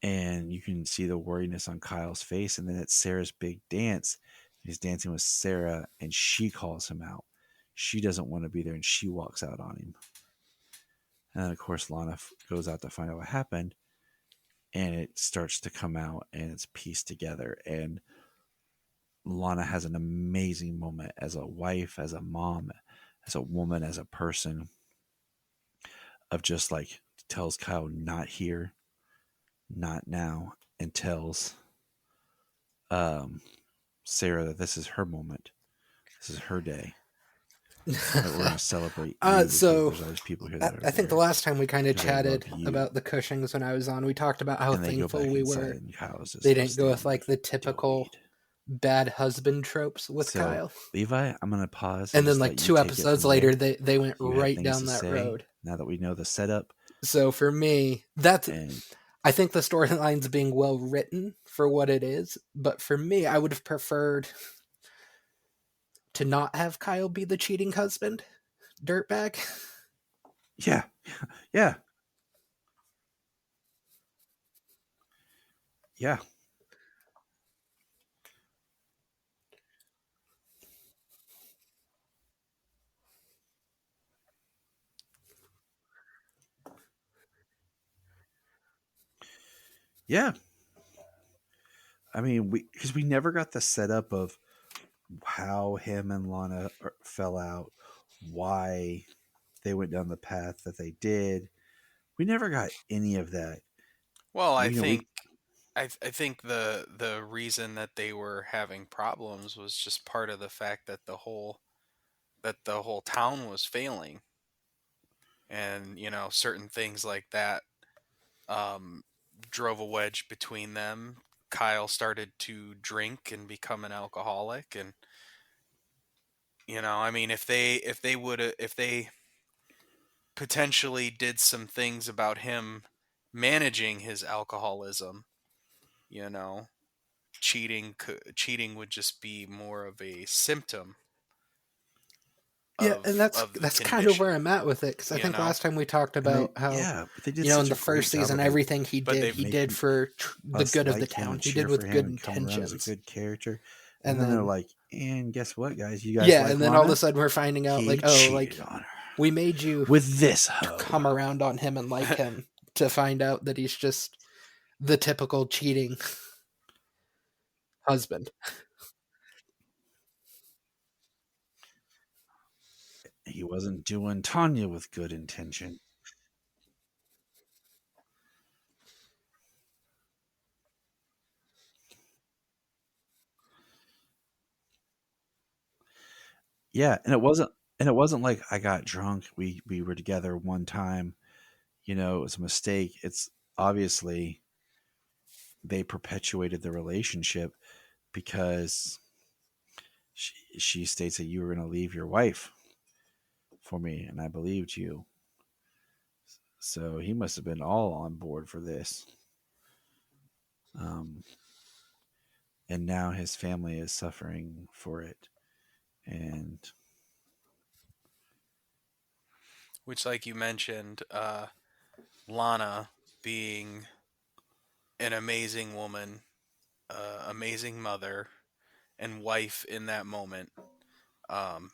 And you can see the worriness on Kyle's face. And then it's Sarah's big dance. He's dancing with Sarah, and she calls him out. She doesn't want to be there, and she walks out on him. And then, of course, Lana goes out to find out what happened, and it starts to come out, and it's pieced together. And Lana has an amazing moment as a wife, as a mom, as a woman, as a person, of just like tells Kyle, not here, not now, and tells Sarah that this is her moment. This is her day. That we're going to celebrate. So there's all these people here that I think the last time we kind of chatted you. about the Cushings when I was on, we talked about how thankful we were. They didn't go with like the typical bad husband tropes with Kyle. Levi, I'm going to pause. And then like 2 episodes later, they went right down that road. Now that we know the setup. So for me, I think the storyline's being well written for what it is. But for me, I would have preferred to not have Kyle be the cheating husband, dirtbag. Yeah. Yeah. Yeah. Yeah. I mean, because we never got the setup of how him and Lana fell out, why they went down the path that they did. We never got any of that. Well, I think the reason that they were having problems was just part of the fact that the whole town was failing, and certain things like that drove a wedge between them. Kyle started to drink and become an alcoholic, and I mean, if they potentially did some things about him managing his alcoholism, cheating would just be more of a symptom. And that's kind of where I'm at with it, because I think last time we talked about how in the first season everything he did for the good of the town. He did with good intentions. A good character, and then they're like And guess what, guys? You guys Yeah, like and then Lana? all of a sudden we're finding out, He like, oh, like, cheated on her we made you with this hoe. come around on him and like him to find out that he's just the typical cheating husband. He wasn't doing Tanya with good intention. Yeah, and it wasn't like I got drunk. We were together one time. It was a mistake. It's obviously they perpetuated the relationship because she states that you were going to leave your wife for me, and I believed you. So he must have been all on board for this. Um, and now his family is suffering for it. And Which, like you mentioned, Lana being an amazing woman, amazing mother, and wife in that moment. Um,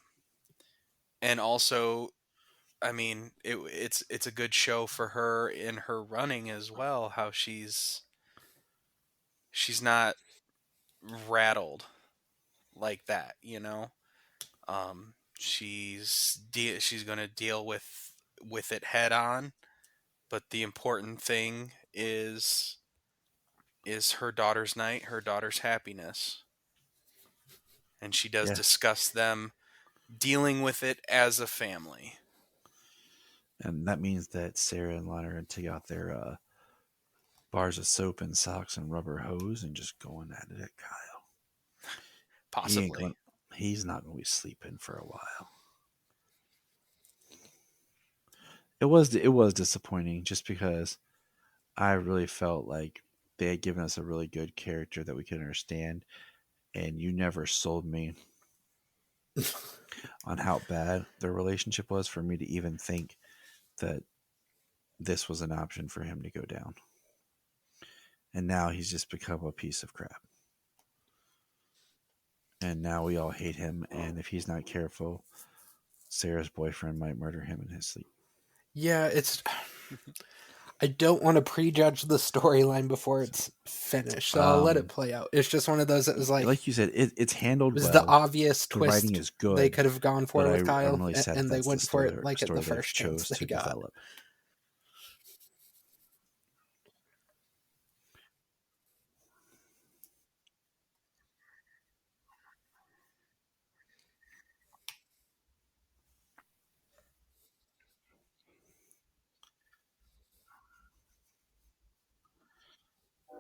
and also, I mean, it's a good show for her in her running as well. How she's not rattled like that, you know. She's going to deal with it head on, but the important thing is her daughter's night, her daughter's happiness, and she does yeah, discuss them dealing with it as a family. and that means that Sarah and Lana are going to take out their bars of soap and socks and rubber hose and just going at it at Kyle. Possibly. He's not going to be sleeping for a while. It was disappointing just because I really felt like they had given us a really good character that we could understand, and you never sold me on how bad their relationship was for me to even think that this was an option for him to go down. And now he's just become a piece of crap. And now we all hate him, and if he's not careful, Sarah's boyfriend might murder him in his sleep. Yeah, it's. I don't want to prejudge the storyline before it's finished, so I'll let it play out. It's just one of those that was like you said, it's handled was well. the obvious The twist writing is good, they could have gone for but with Kyle, I'm really sad and they that's went the for story, it like at the story first they've chance chose they to got. develop.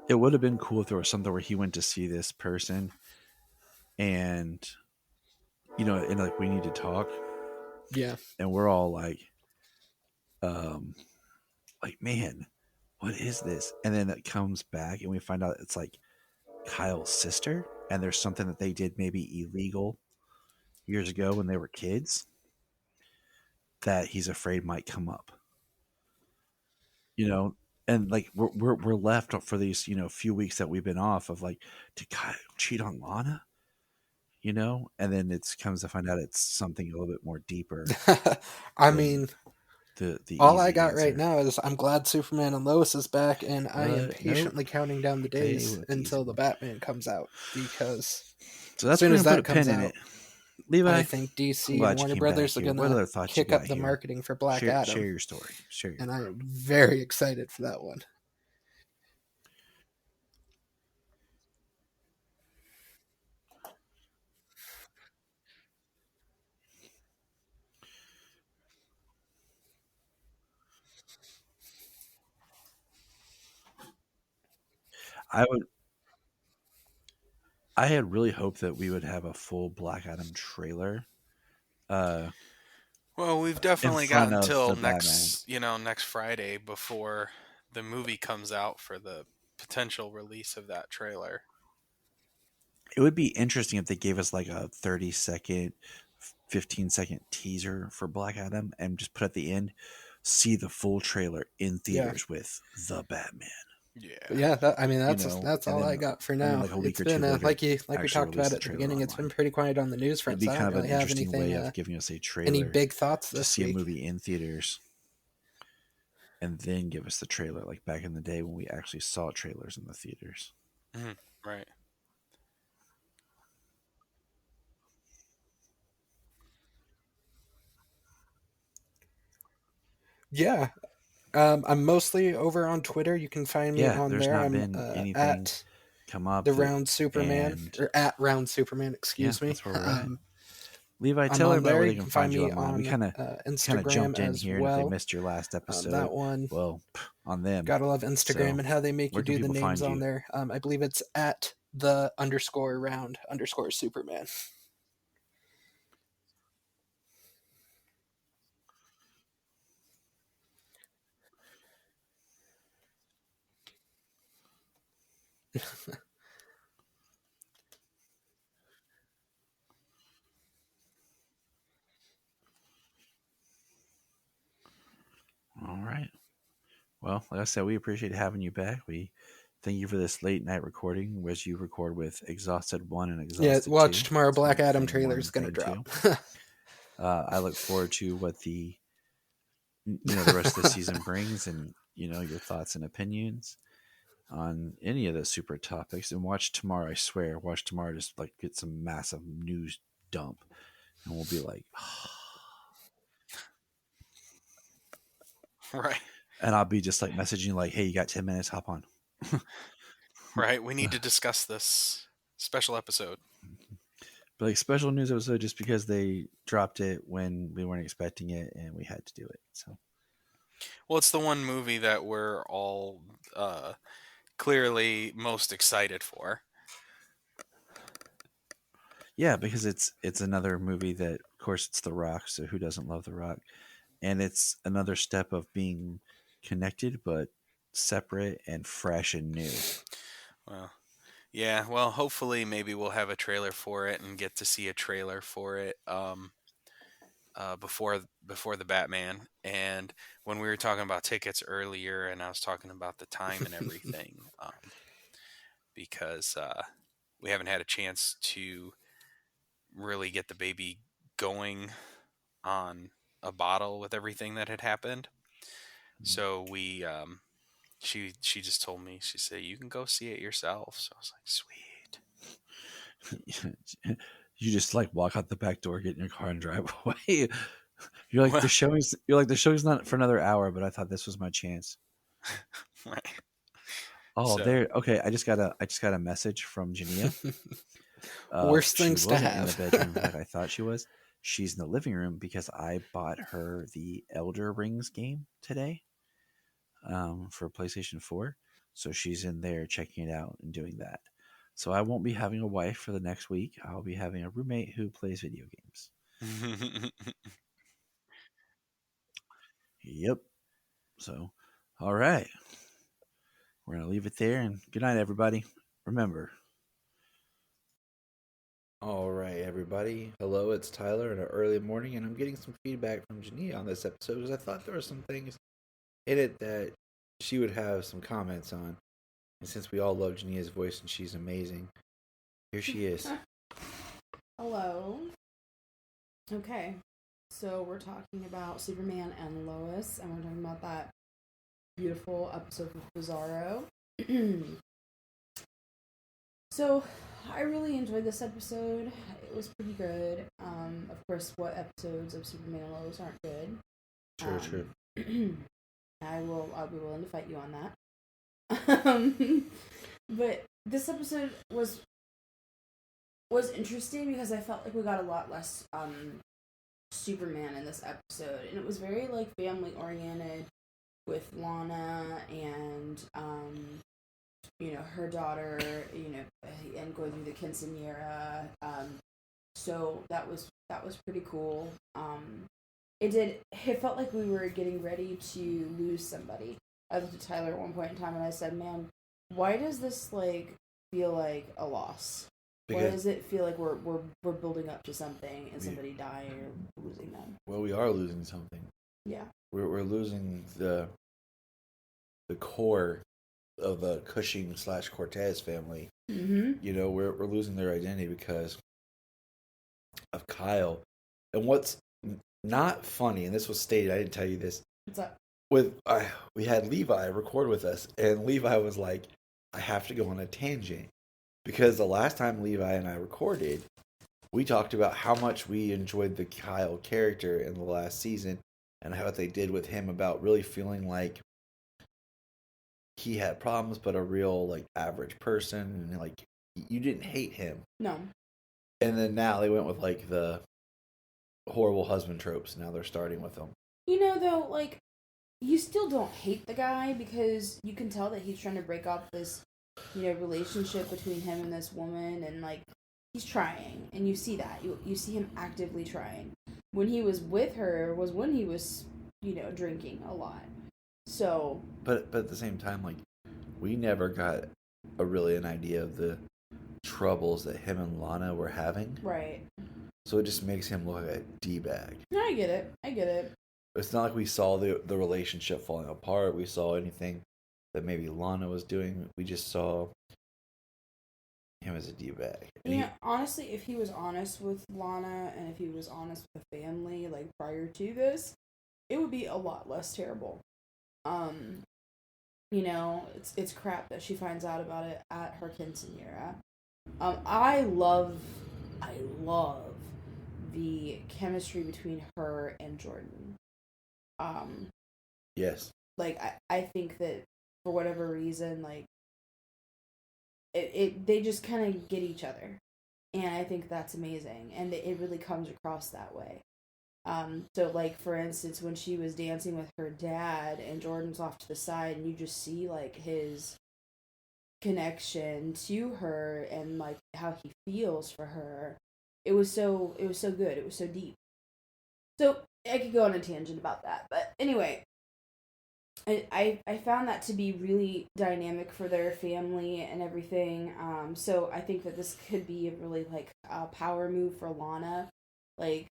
It would have been cool if there was something where he went to see this person and and like we need to talk, Yeah, and we're all um like, man, what is this? And then it comes back and we find out it's like Kyle's sister, and there's something that they did maybe illegal years ago when they were kids that he's afraid might come up. you know and like we're left for these few weeks that we've been off of like, did Kyle cheat on Lana? And then it comes to find out it's something a little bit more deeper I than mean, the all I easy got answer. right now is I'm glad Superman and Lois is back, and I am Nope. patiently counting down the They days went the easy until the one. Batman comes out, because So that's as soon when as I put that a comes pin in out, it. Levi, I think I'm DC and glad you Warner came Brothers back are here. What gonna other thoughts you kick up got the here? marketing for Black share Adam, your story. Share your and story. I am very excited for that one. I would. I had really hoped that we would have a full Black Adam trailer uh, Well, we've in definitely got front of until the Batman. next Friday before the movie comes out for the potential release of that trailer. It would be interesting if they gave us like a 30-second, 15-second teaser for Black Adam and just put at the end, see the full trailer in Yeah, theaters with the Batman. But yeah, that's know, that's and all I then got for and then now. like a week It's or two been later, like we actually talked release about the at the trailer beginning. It's online. been pretty quiet on the news It'd front, be so I kind don't of an really have interesting way anything, of giving us a any trailer big thoughts to this see a week. movie in theaters, and then give us the trailer, like back in the day when we actually saw trailers in the theaters. Mhm. Right. Yeah, I'm mostly over on Twitter. You can find me Yeah, on there's there. not I'm been anything at come up the that, Round Superman, and or at Round Superman. yeah, Excuse me. that's where we're at. Levi, I'm tell on everybody there. where they You can can find find you me online. We on kind of Instagram jumped in as here, and if they well. missed your last episode, That one, well, on them. gotta love Instagram So, and how they make where you can do the people names find on you? there. I believe it's at the _round_Superman. All right. Well, like I said, we appreciate having you back. We thank you for this late night recording, which you record with Exhausted 1 and Yeah, Exhausted watch 2. tomorrow. It's Black been Adam thing trailer 1 is and gonna thing drop. 2. I look forward to what the rest of the season brings, and your thoughts and opinions on any of the super topics. And watch tomorrow. I swear, watch tomorrow. Just like get some massive news dump, and we'll be like, Right. and I'll be just like messaging like, "Hey, you got 10 minutes? Hop on." Right. We need to discuss this special episode. But like special news episode just because they dropped it when we weren't expecting it and we had to do it. So Well, it's the one movie that we're all clearly most excited for. yeah, because it's another movie that, of course, it's The Rock. So who doesn't love The Rock? And it's another step of being connected but separate and fresh and new. Well, yeah. Well, hopefully, maybe we'll have a trailer for it and get to see a trailer for it before the Batman. And when we were talking about tickets earlier, and I was talking about the time and everything, because we haven't had a chance to really get the baby going on a bottle with everything that had happened. So we she just told me, she said, you can go see it yourself. So I was like, sweet. You just like walk out the back door, get in your car, and drive away. You're like Well, the show's not for another hour, but I thought this was my chance. right. Oh, So- there. Okay, I just got a message from Junia. Worst She things to wasn't have. in the bedroom like I thought she was. She's in the living room because I bought her the Elder Rings game today, for PlayStation 4. So she's in there checking it out and doing that. So I won't be having a wife for the next week. I'll be having a roommate who plays video games. Yep. So, all right. We're going to leave it there, and good night, everybody. Remember. All right, everybody. Hello, it's Tyler in an early morning, and I'm getting some feedback from Junia on this episode because I thought there were some things in it that she would have some comments on. And since we all love Junia's voice and she's amazing, here she is. Hello. Okay, so we're talking about Superman and Lois, and we're talking about that beautiful episode with Bizarro. So, I really enjoyed this episode. It was pretty good. Of course, what episodes of Superman and Lois aren't good? True. I'll be willing to fight you on that. But this episode was interesting because I felt like we got a lot less Superman in this episode, and it was very like family oriented with Lana and her daughter, and going through the quinceañera. So that was pretty cool. It felt like we were getting ready to lose somebody. I looked at Tyler at one point in time and I said, man, why does this like feel like a loss? Why does it feel like we're building up to something and somebody dying or losing them? Well, we are losing something. Yeah. We're losing the core the Cushing / Cortez family. Mm-hmm. You know, we're losing their identity because of Kyle. And what's not funny, and this was stated, I didn't tell you this. What's up? We had Levi record with us, and Levi was like, I have to go on a tangent. Because the last time Levi and I recorded, we talked about how much we enjoyed the Kyle character in the last season and how what they did with him about really feeling like he had problems, but a real, like, average person. And, like, you didn't hate him. No. And then now they went with, like, the horrible husband tropes. Now they're starting with them. You know, though, like, you still don't hate the guy because you can tell that he's trying to break off this, you know, relationship between him and this woman, and, like, he's trying, and you see that. You see him actively trying. When he was with her was when he was, you know, drinking a lot. So... But at the same time, like, we never got an idea of the troubles that him and Lana were having. Right. So it just makes him look like a D-bag. No, I get it. It's not like we saw the relationship falling apart. We saw anything that maybe Lana was doing. We just saw him as a D-bag. Yeah, honestly, if he was honest with Lana and if he was honest with the family, like, prior to this, it would be a lot less terrible. You know, it's crap that she finds out about it at her quinceañera. I love the chemistry between her and Jordan. Yes. Like, I think that for whatever reason, like, they just kind of get each other. And I think that's amazing. And it really comes across that way. So, like, for instance, when she was dancing with her dad and Jordan's off to the side and you just see, like, his connection to her and, like, how he feels for her, it was so good. It was so deep. So, I could go on a tangent about that. But anyway, I found that to be really dynamic for their family and everything. So I think that this could be a really, like, power move for Lana. Like,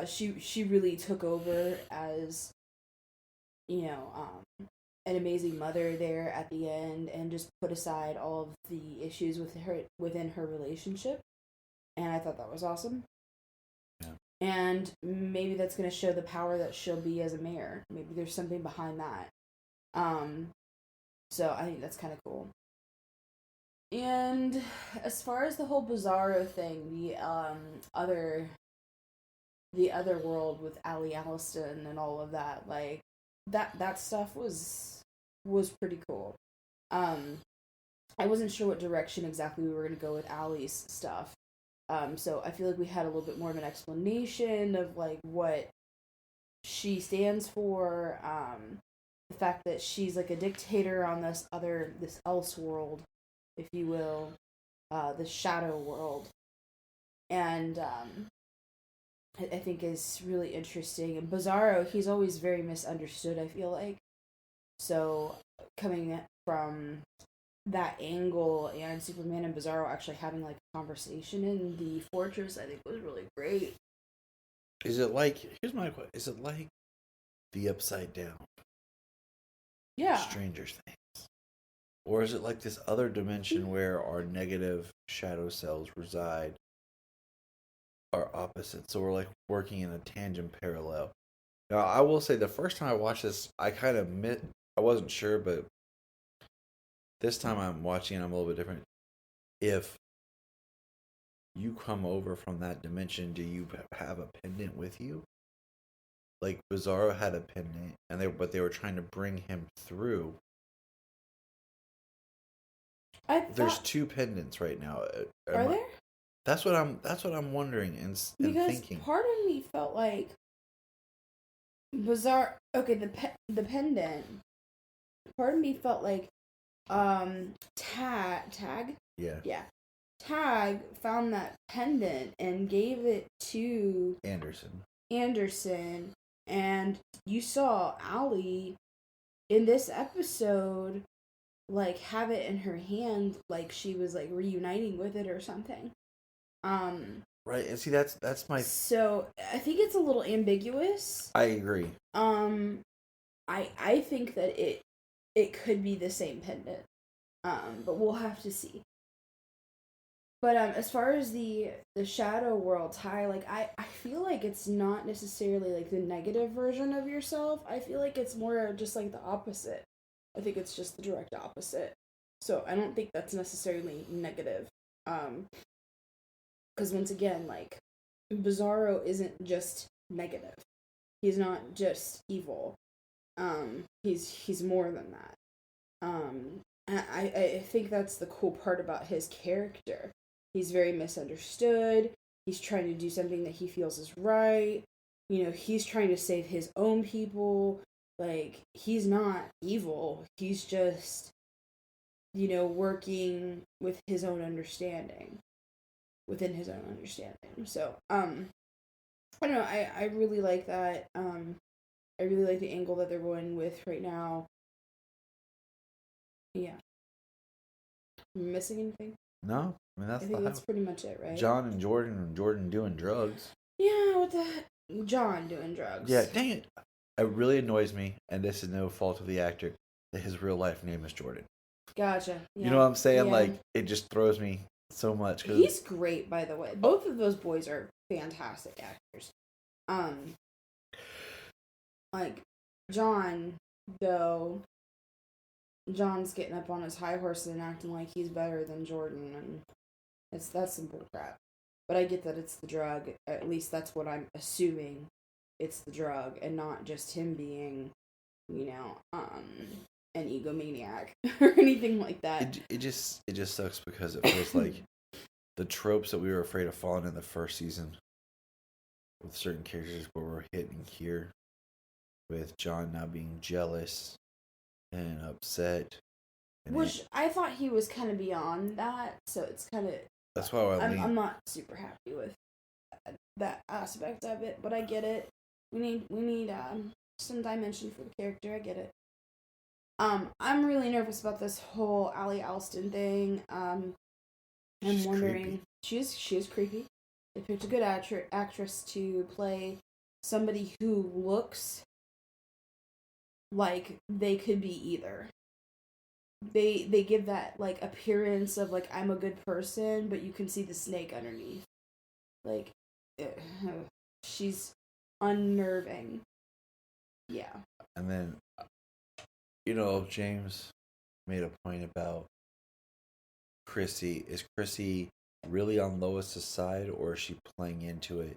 she really took over as, you know, an amazing mother there at the end and just put aside all of the issues within her relationship. And I thought that was awesome. Yeah. And maybe that's going to show the power that she'll be as a mayor. Maybe there's something behind that. So I think that's kind of cool. And as far as the whole Bizarro thing, the other world with Ali Alliston and all of that, like, that stuff was pretty cool. I wasn't sure what direction exactly we were going to go with Ali's stuff. So I feel like we had a little bit more of an explanation of, like, what she stands for, the fact that she's, like, a dictator on this else world, if you will, the shadow world. And I think is really interesting. And Bizarro, he's always very misunderstood, I feel like. So coming from that angle and Superman and Bizarro actually having, like, a conversation in the fortress, I think was really great. Is it like, here's my question, is it like the Upside Down? Yeah. Stranger Things? Or is it like this other dimension where our negative shadow cells reside are opposite? So we're, like, working in a tangent parallel. Now, I will say the first time I watched this, I kind of I wasn't sure, but this time I'm watching and I'm a little bit different. If you come over from that dimension, do you have a pendant with you? Like, Bizarro had a pendant, but they were trying to bring him through. There's 2 pendants right now. Are there? That's what I'm wondering and because thinking. Part of me felt like Bizarro. Okay, the pendant. Part of me felt like Tag. Yeah. Tag found that pendant and gave it to Anderson, and you saw Ali in this episode, like, have it in her hand, like she was, like, reuniting with it or something. Right, and see, that's my... So, I think it's a little ambiguous. I agree. I think that it could be the same pendant. But we'll have to see. But as far as the shadow world tie, like I feel like it's not necessarily like the negative version of yourself. I feel like it's more just like the opposite. I think it's just the direct opposite. So I don't think that's necessarily negative. Because once again, like, Bizarro isn't just negative. He's not just evil. He's more than that. I think that's the cool part about his character. He's very misunderstood. He's trying to do something that he feels is right. You know, he's trying to save his own people. Like, he's not evil. He's just, you know, working with his own understanding. Within his own understanding. So, I don't know, I really like that. I really like the angle that they're going with right now. Yeah. Am I missing anything? No, I mean I think that's pretty much it, right? John and Jordan doing drugs. Yeah, what the heck? John doing drugs. Yeah, dang it. It really annoys me, and this is no fault of the actor, that his real life name is Jordan. Gotcha. Yeah. You know what I'm saying? Yeah. Like, it just throws me so much. He's great, by the way. Both of those boys are fantastic actors. Like, John, though, John's getting up on his high horse and acting like he's better than Jordan, and that's some bull crap. But I get that it's the drug. At least that's what I'm assuming. It's the drug, and not just him being, you know, an egomaniac or anything like that. It just sucks because it feels like the tropes that we were afraid of falling in the first season with certain characters where we're hitting here, with John now being jealous and upset. And Which I thought he was kind of beyond that, so it's kind of... That's why I'm not super happy with that aspect of it, but I get it. We need some dimension for the character. I get it. I'm really nervous about this whole Allie Alston thing. I'm wondering. Creepy. She is creepy. They picked a good actress to play somebody who looks like they could be either. They give that, like, appearance of, like, I'm a good person, but you can see the snake underneath. Like, she's unnerving. Yeah. And then, you know, James made a point about Chrissy. Is Chrissy really on Lois's side, or is she playing into it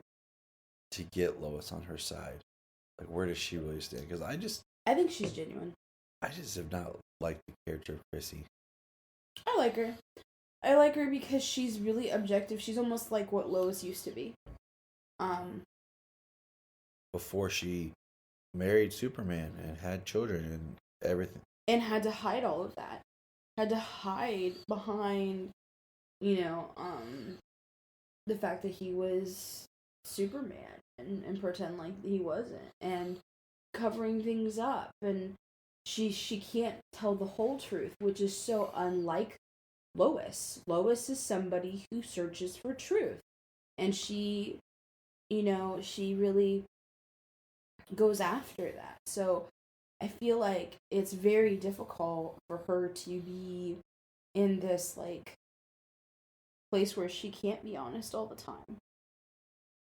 to get Lois on her side? Like, where does she really stand? Because I think she's genuine. I just have not liked the character of Chrissy. I like her. I like her because she's really objective. She's almost like what Lois used to be. Before she married Superman and had children and everything. And had to hide all of that. Had to hide behind, you know, the fact that he was Superman and pretend like he wasn't. And covering things up. And she can't tell the whole truth, which is so unlike Lois. Lois is somebody who searches for truth. And she, you know, she really goes after that. So I feel like it's very difficult for her to be in this, like, place where she can't be honest all the time.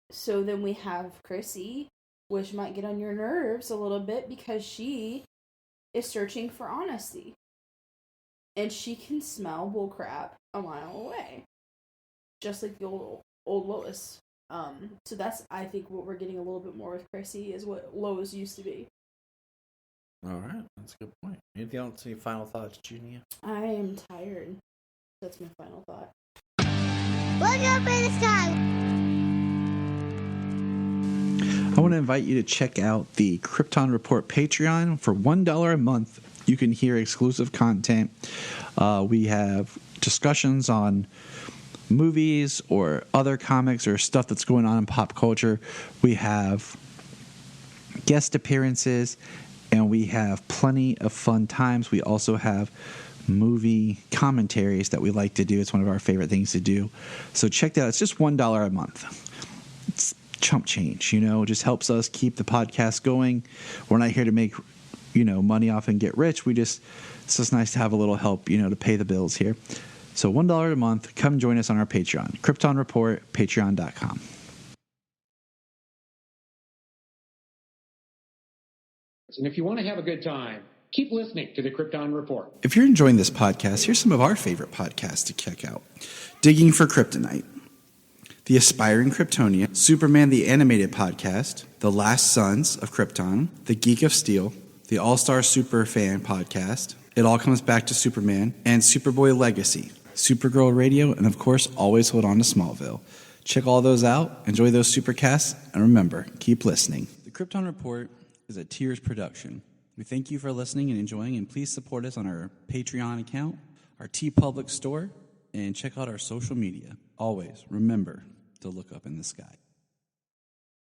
So then we have Chrissy, which might get on your nerves a little bit because she is searching for honesty. And she can smell bullcrap a mile away. Just like the old Lois. So that's, I think, what we're getting a little bit more with Chrissy is what Lois used to be. Alright, that's a good point. Anything else? Any final thoughts, Junia? I am tired. That's my final thought. Look up in the sky. I want to invite you to check out the Krypton Report Patreon. For $1 a month, you can hear exclusive content. We have discussions on movies or other comics or stuff that's going on in pop culture. We have guest appearances, and we have plenty of fun times. We also have movie commentaries that we like to do. It's one of our favorite things to do. So check that out. It's just $1 a month. It's chump change, you know, it just helps us keep the podcast going. We're not here to make money off and get rich. It's just nice to have a little help, to pay the bills here. So $1 a month, come join us on our Patreon. Krypton Report, patreon.com. And if you want to have a good time, keep listening to the Krypton Report. If you're enjoying this podcast, here's some of our favorite podcasts to check out. Digging for Kryptonite, The Aspiring Kryptonian, Superman the Animated Podcast, The Last Sons of Krypton, The Geek of Steel, The All-Star Super Fan Podcast, It All Comes Back to Superman, and Superboy Legacy, Supergirl Radio, and of course, always hold on to Smallville. Check all those out, enjoy those supercasts, and remember, keep listening. The Krypton Report is a Tears production. We thank you for listening and enjoying, and please support us on our Patreon account, our TeePublic store, and check out our social media. Always remember to look up in the sky.